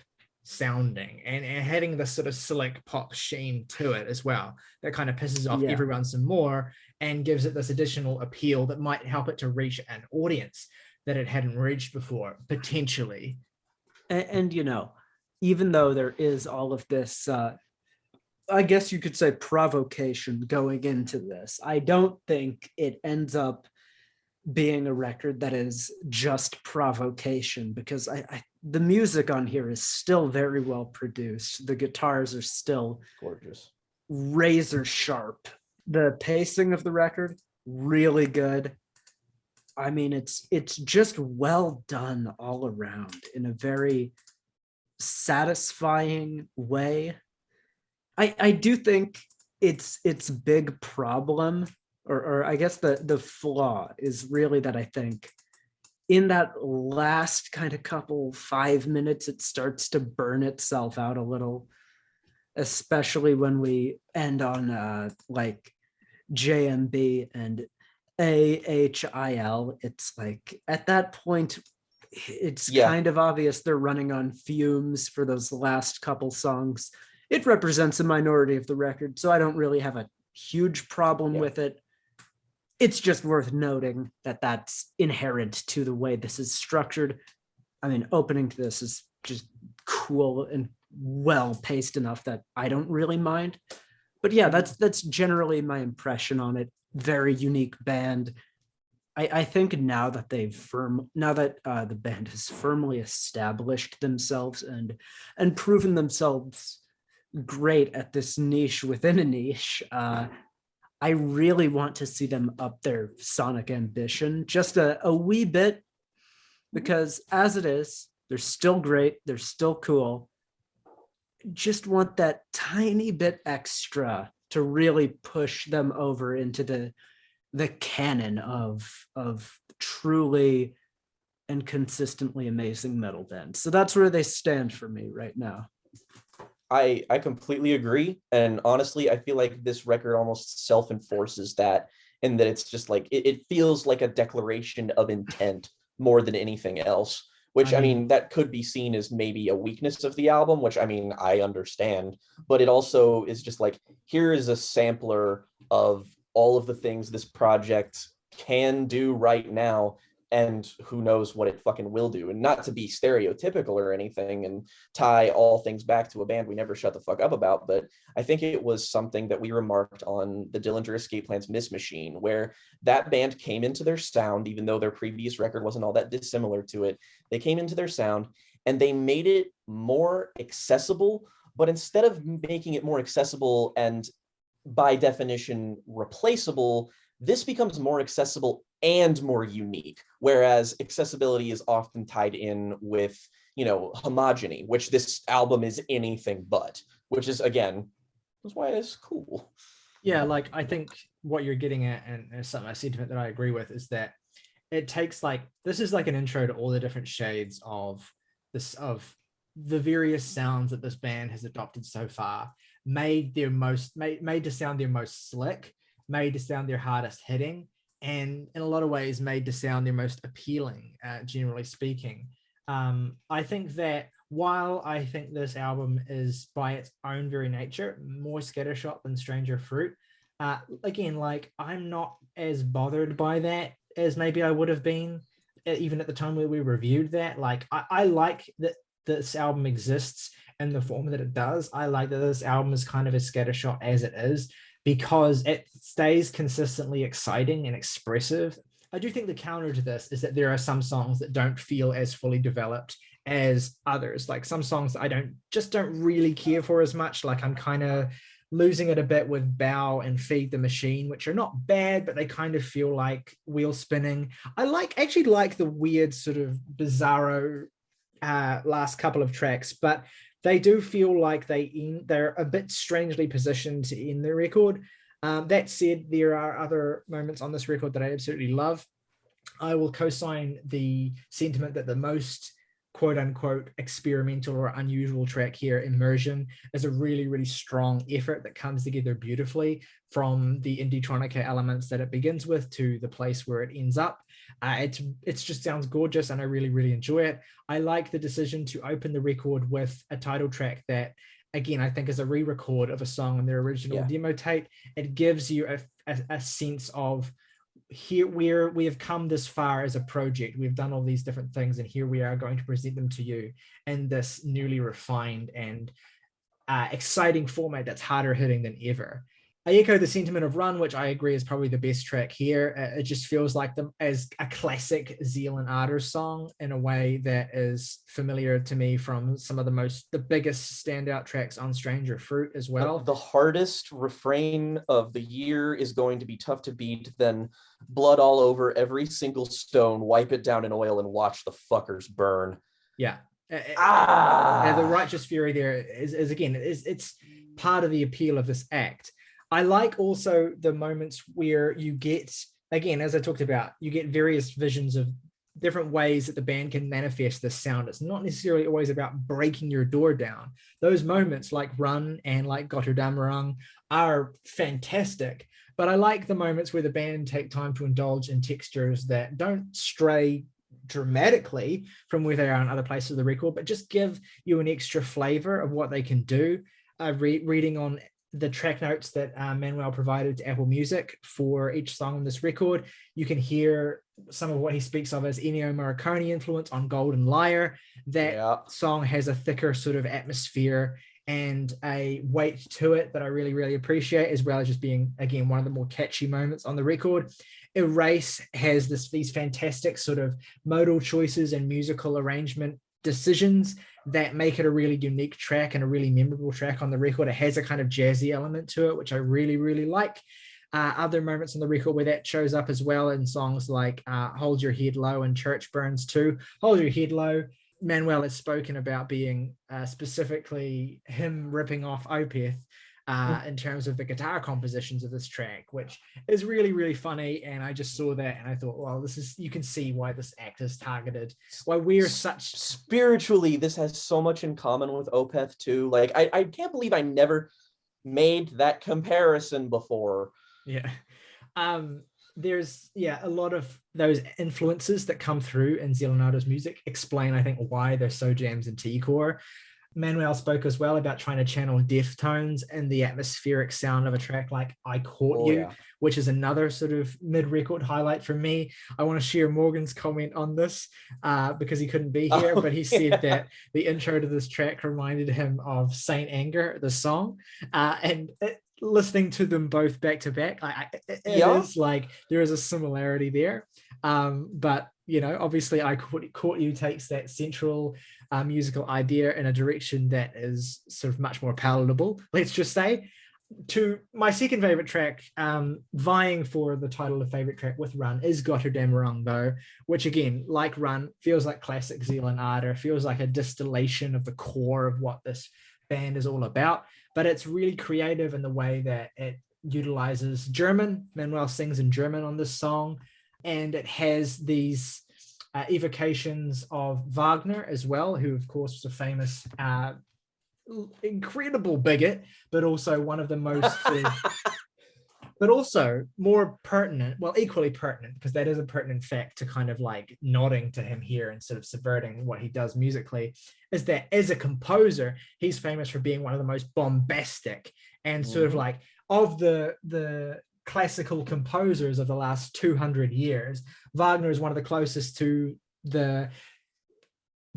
sounding and having this sort of slick pop sheen to it as well, that kind of pisses off everyone some more and gives it this additional appeal that might help it to reach an audience that it hadn't reached before, potentially. And you know, even though there is all of this I guess you could say provocation going into this, I don't think it ends up being a record that is just provocation, because the music on here is still very well produced. The guitars are still gorgeous, razor sharp. The pacing of the record, really good. I mean, it's just well done all around in a very satisfying way. I do think its big problem, or I guess the flaw is really that I think in that last kind of couple 5 minutes, it starts to burn itself out a little, especially when we end on like JMB and AHIL. It's like at that point, it's kind of obvious they're running on fumes for those last couple songs. It represents a minority of the record, so I don't really have a huge problem with it. It's just worth noting that that's inherent to the way this is structured. I mean, opening to this is just cool and well paced enough that I don't really mind. But yeah, that's generally my impression on it. Very unique band. I think now that the band has firmly established themselves and proven themselves great at this niche within a niche, I really want to see them up their sonic ambition just a wee bit, because as it is, they're still great, they're still cool. Just want that tiny bit extra to really push them over into the canon of truly and consistently amazing metal bands. So that's where they stand for me right now. I completely agree. And honestly, I feel like this record almost self-enforces that, in that it's just like, it feels like a declaration of intent more than anything else, which I mean, that could be seen as maybe a weakness of the album, which I mean, I understand, but it also is just like, here is a sampler of all of the things this project can do right now, and who knows what it fucking will do. And not to be stereotypical or anything and tie all things back to a band we never shut the fuck up about, but I think it was something that we remarked on the Dillinger Escape Plan's Miss Machine, where that band came into their sound, even though their previous record wasn't all that dissimilar to it. They came into their sound and they made it more accessible, but instead of making it more accessible and by definition replaceable, this becomes more accessible and more unique, whereas accessibility is often tied in with, you know, homogeny, which this album is anything but, which is, again, that's why it's cool. Yeah, like I think what you're getting at, and a sentiment that I agree with, is that it takes like, this is like an intro to all the different shades of this, of the various sounds that this band has adopted so far, made to sound their most slick, made to sound their hardest hitting, and in a lot of ways made to sound their most appealing, generally speaking. I think that while I think this album is by its own very nature more scattershot than Stranger Fruit, again, like I'm not as bothered by that as maybe I would have been even at the time where we reviewed that. Like I like that this album exists in the form that it does. I like that this album is kind of as scattershot as it is, because it stays consistently exciting and expressive. I do think the counter to this is that there are some songs that don't feel as fully developed as others. Like some songs I don't really care for as much. Like I'm kind of losing it a bit with Bow and Feed the Machine, which are not bad, but they kind of feel like wheel spinning. I actually like the weird sort of bizarro last couple of tracks, but they do feel like they're a bit strangely positioned to end the record. That said, there are other moments on this record that I absolutely love. I will co-sign the sentiment that the most quote unquote experimental or unusual track here, Immersion, is a really, really strong effort that comes together beautifully from the indie-tronica elements that it begins with to the place where it ends up. It's just sounds gorgeous, and I really, really enjoy it. I like the decision to open the record with a title track that, again, I think is a re-record of a song on their original demo tape. It gives you a sense of, here we have come this far as a project. We've done all these different things, and here we are going to present them to you in this newly refined and exciting format that's harder hitting than ever. I echo the sentiment of Run, which I agree is probably the best track here. It just feels like them as a classic Zeal and Ardor song in a way that is familiar to me from some of the biggest standout tracks on Stranger Fruit as well. The hardest refrain of the year is going to be tough to beat than blood all over every single stone, wipe it down in oil and watch the fuckers burn. Yeah. The righteous fury there is again, it's part of the appeal of this act. I like also the moments where you get, again, as I talked about, you get various visions of different ways that the band can manifest this sound. It's not necessarily always about breaking your door down. Those moments like Run and like Gotterdammerung are fantastic, but I like the moments where the band take time to indulge in textures that don't stray dramatically from where they are in other places of the record, but just give you an extra flavor of what they can do. Reading on the track notes that Manuel provided to Apple Music for each song on this record, you can hear some of what he speaks of as Ennio Morricone influence on Golden Liar. That song has a thicker sort of atmosphere and a weight to it that I really, really appreciate, as well as just being, again, one of the more catchy moments on the record. Erase has these fantastic sort of modal choices and musical arrangement decisions that make it a really unique track and a really memorable track on the record. It has a kind of jazzy element to it, which I really, really like. Other moments on the record where that shows up as well in songs like Hold Your Head Low and Church Burns Too. Hold Your Head Low, Manuel has spoken about being specifically him ripping off Opeth. in terms of the guitar compositions of this track, which is really, really funny. And I just saw that and I thought, well, you can see why this act is targeted, why we're such... Spiritually, this has so much in common with Opeth too. Like, I can't believe I never made that comparison before. Yeah. There's a lot of those influences that come through in Zeal and Ardor's music explain, I think, why they're so jams in T-core. Manuel spoke as well about trying to channel Deftones and the atmospheric sound of a track like I Caught You, which is another sort of mid-record highlight for me. I want to share Morgan's comment on this because he couldn't be here, but he said that the intro to this track reminded him of Saint Anger, the song. Listening to them both back to back, it is like there is a similarity there. But obviously I Caught You takes that central musical idea in a direction that is sort of much more palatable, let's just say. To my second favorite track, vying for the title of favorite track with Run, is Gotterdam Wrong, though, which again, like Run, feels like classic Zeal and Ardor, feels like a distillation of the core of what this band is all about. But it's really creative in the way that it utilizes German. Manuel sings in German on this song, and it has these evocations of Wagner as well, who of course was a famous incredible bigot, but also one of the most but also more pertinent, well, equally pertinent, because that is a pertinent fact to kind of like nodding to him here and sort of subverting what he does musically, is that as a composer, he's famous for being one of the most bombastic and sort of like of the classical composers of the last 200 years. Wagner is one of the closest to the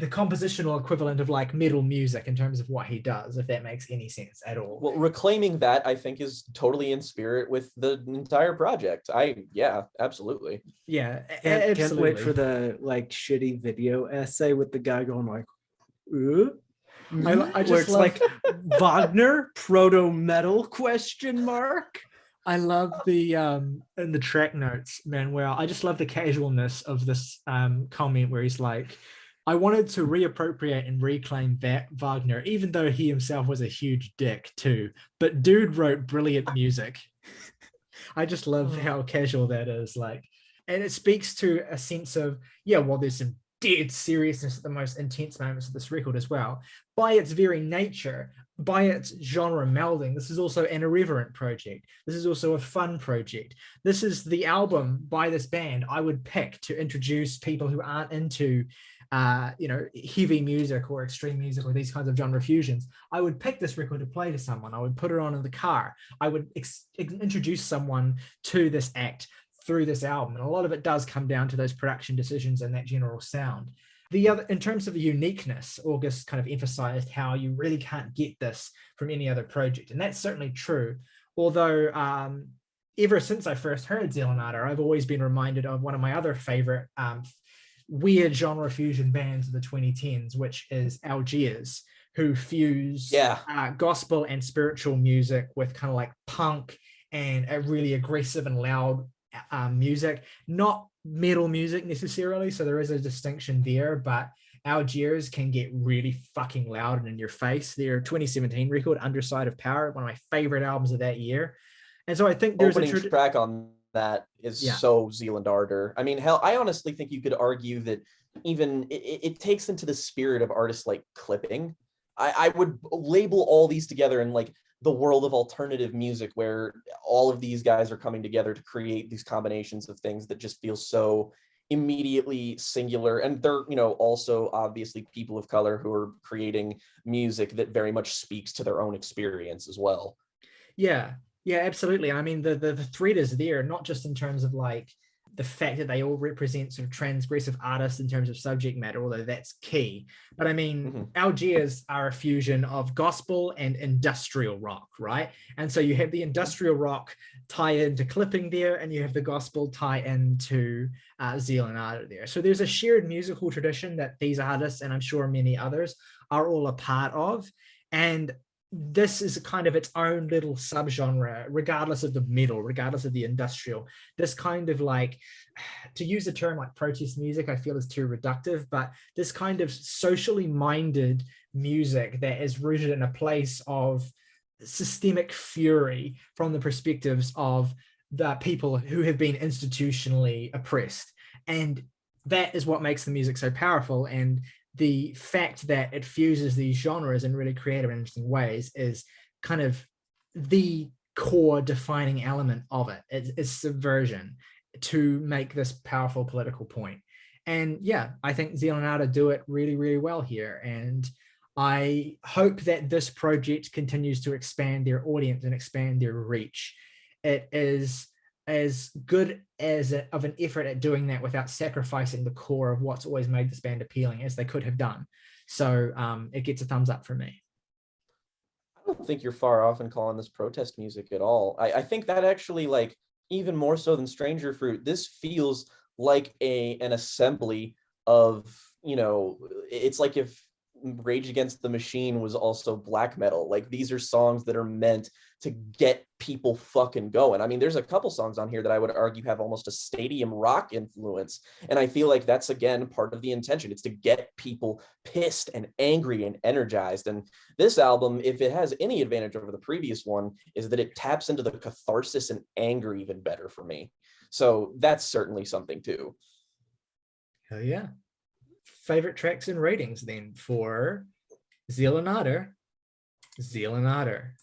compositional equivalent of like metal music in terms of what he does, if that makes any sense at all. Well, reclaiming that, I think, is totally in spirit with the entire project. Absolutely. Yeah, absolutely. Can't absolutely. wait for the like shitty video essay with the guy going like, ooh. I just where it's love... like Wagner proto metal ? I love the in the track notes, Manuel. I just love the casualness of this comment where he's like, I wanted to reappropriate and reclaim Wagner, even though he himself was a huge dick too. But dude wrote brilliant music. I just love how casual that is. Like, and it speaks to a sense of, there's some dead seriousness at the most intense moments of this record as well. By its very nature, by its genre melding, this is also an irreverent project. This is also a fun project. This is the album by this band I would pick to introduce people who aren't into heavy music or extreme music or these kinds of genre fusions. I would pick this record to play to someone. I would put it on in the car. I would introduce someone to this act through this album. And a lot of it does come down to those production decisions and that general sound. The other, in terms of uniqueness, August kind of emphasized how you really can't get this from any other project. And that's certainly true. Although ever since I first heard Zeal and Ardor, I've always been reminded of one of my other favorite weird genre fusion bands of the 2010s, which is Algiers, who fuse gospel and spiritual music with kind of like punk and a really aggressive and loud music, not metal music necessarily. So there is a distinction there, but Algiers can get really fucking loud and in your face. Their 2017 record, Underside of Power, one of my favorite albums of that year. And so I think there's a track on that is so Zeal and Ardor. I mean, hell, I honestly think you could argue that even it takes into the spirit of artists like Clipping. I would label all these together in like the world of alternative music, where all of these guys are coming together to create these combinations of things that just feel so immediately singular. And they're, also obviously people of color who are creating music that very much speaks to their own experience as well. Yeah, absolutely. I mean, the thread is there, not just in terms of like the fact that they all represent sort of transgressive artists in terms of subject matter, although that's key. But I mean, Algiers are a fusion of gospel and industrial rock, right? And so you have the industrial rock tie into Clipping there, and you have the gospel tie into Zeal and Ardor there. So there's a shared musical tradition that these artists, and I'm sure many others, are all a part of. And this is kind of its own little subgenre, regardless of the metal, regardless of the industrial. This kind of like, to use a term like protest music, I feel is too reductive, but this kind of socially minded music that is rooted in a place of systemic fury from the perspectives of the people who have been institutionally oppressed. And that is what makes the music so powerful. And the fact that it fuses these genres in really creative and interesting ways is kind of the core defining element of it. It's subversion to make this powerful political point. And yeah, I think Zeal and Ardor do it really, really well here. And I hope that this project continues to expand their audience and expand their reach. It is as good as of an effort at doing that without sacrificing the core of what's always made this band appealing as they could have done. So it gets a thumbs up from me. I don't think you're far off in calling this protest music at all. I think that actually, like, even more so than Stranger Fruit, this feels like an assembly of, you know, it's like if Rage Against the Machine was also black metal. Like, these are songs that are meant to get people fucking going. I mean, there's a couple songs on here that I would argue have almost a stadium rock influence, and I feel like that's, again, part of the intention. It's to get people pissed and angry and energized. And this album, if it has any advantage over the previous one, is that it taps into the catharsis and anger even better for me. So that's certainly something too. Hell yeah. Favorite tracks and ratings then for Zeal and Ardor. Zeal and Ardor.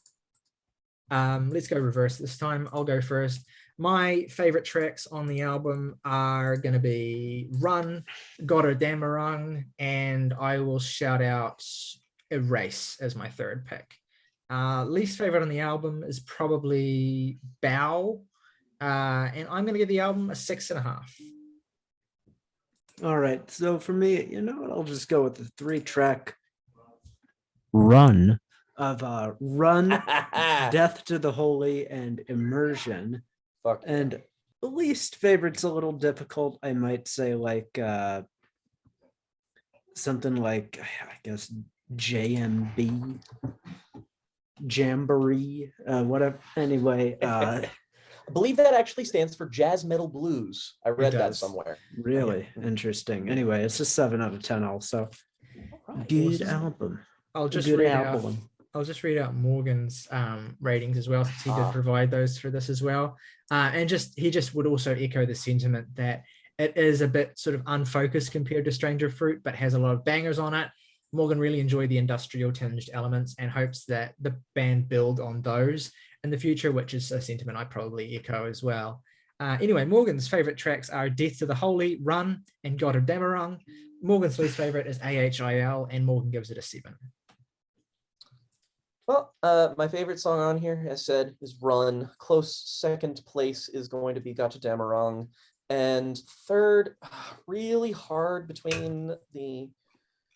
Let's go reverse this time. I'll go first. My favorite tracks on the album are going to be Run, Gotterdammerung, and I will shout out Erase as my third pick. Least favorite on the album is probably Bow, and I'm going to give the album a 6.5. All right, so for me, you know what, I'll just go with the 3-track Run of Run, Death to the Holy, and Immersion. Fuck. And the least favorite's a little difficult. I might say like something like, I guess, JMB, Jamboree, whatever. Anyway, I believe that actually stands for Jazz Metal Blues. I read that somewhere. Really interesting. Anyway, it's a 7 out of 10 also. Right. Good album. I'll just Good read album. out. I'll just read out Morgan's ratings as well, since he did provide those for this as well. And he just would also echo the sentiment that it is a bit sort of unfocused compared to Stranger Fruit, but has a lot of bangers on it. Morgan really enjoyed the industrial tinged elements and hopes that the band build on those in the future, which is a sentiment I probably echo as well. Anyway, Morgan's favorite tracks are Death to the Holy, Run, and Gotterdammerung. Morgan's least favorite is AHIL, and Morgan gives it a 7. Well, my favorite song on here, as said, is Run. Close second place is going to be Gotterdammerung. And third, really hard between the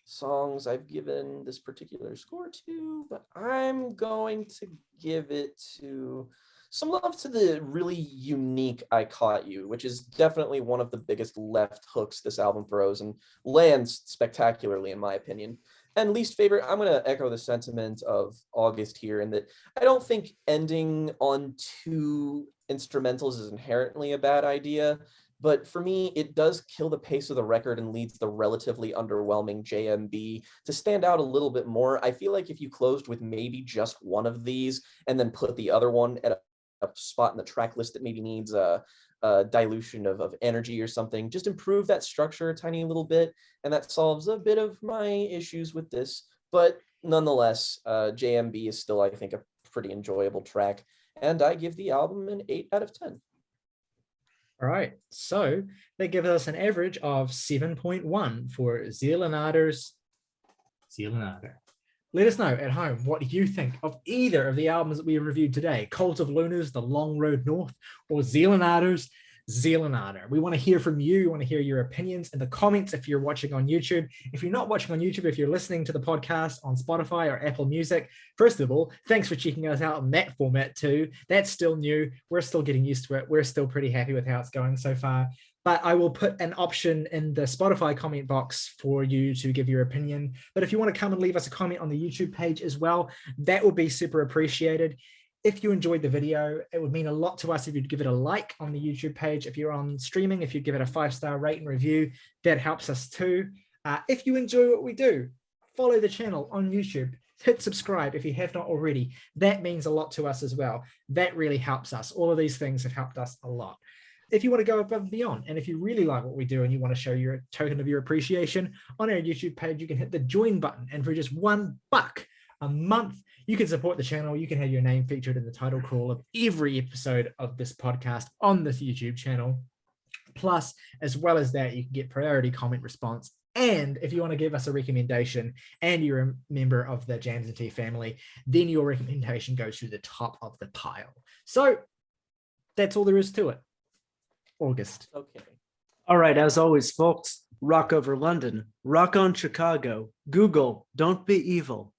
songs I've given this particular score to, but I'm going to give it to some love to the really unique I Caught You, which is definitely one of the biggest left hooks this album throws and lands spectacularly, in my opinion. And least favorite, I'm going to echo the sentiment of August here, in that I don't think ending on 2 instrumentals is inherently a bad idea. But for me, it does kill the pace of the record and leads the relatively underwhelming JMB to stand out a little bit more. I feel like if you closed with maybe just one of these and then put the other one at a spot in the track list that maybe needs a dilution of energy or something, just improve that structure a tiny little bit, and that solves a bit of my issues with this. But nonetheless, JMB is still, I think, a pretty enjoyable track, and I give the album an 8 out of 10. All right, so that gives us an average of 7.1 for Zeal and Ardor's Zeal and Ardor. Let us know at home what you think of either of the albums that we reviewed today, Cult of Luna's The Long Road North, or Zeal and Ardor's Zeal and Ardor. We want to hear from you. We want to hear your opinions in the comments if you're watching on YouTube. If you're not watching on YouTube, if you're listening to the podcast on Spotify or Apple Music, first of all, thanks for checking us out in that format too. That's still new. We're still getting used to it. We're still pretty happy with how it's going so far. But I will put an option in the Spotify comment box for you to give your opinion. But if you want to come and leave us a comment on the YouTube page as well, that would be super appreciated. If you enjoyed the video, it would mean a lot to us if you'd give it a like on the YouTube page. If you're on streaming, if you'd give it a 5-star rate and review, that helps us too. If you enjoy what we do, follow the channel on YouTube, hit subscribe if you have not already. That means a lot to us as well. That really helps us. All of these things have helped us a lot. If you want to go above and beyond, and if you really like what we do and you want to show your token of your appreciation, on our YouTube page, you can hit the join button. And for just $1 a month, you can support the channel. You can have your name featured in the title crawl of every episode of this podcast on this YouTube channel. Plus, as well as that, you can get priority comment response. And if you want to give us a recommendation and you're a member of the Jams and Tea family, then your recommendation goes to the top of the pile. So that's all there is to it. August. Okay. All right, as always, folks, rock over London, rock on Chicago. Google, don't be evil.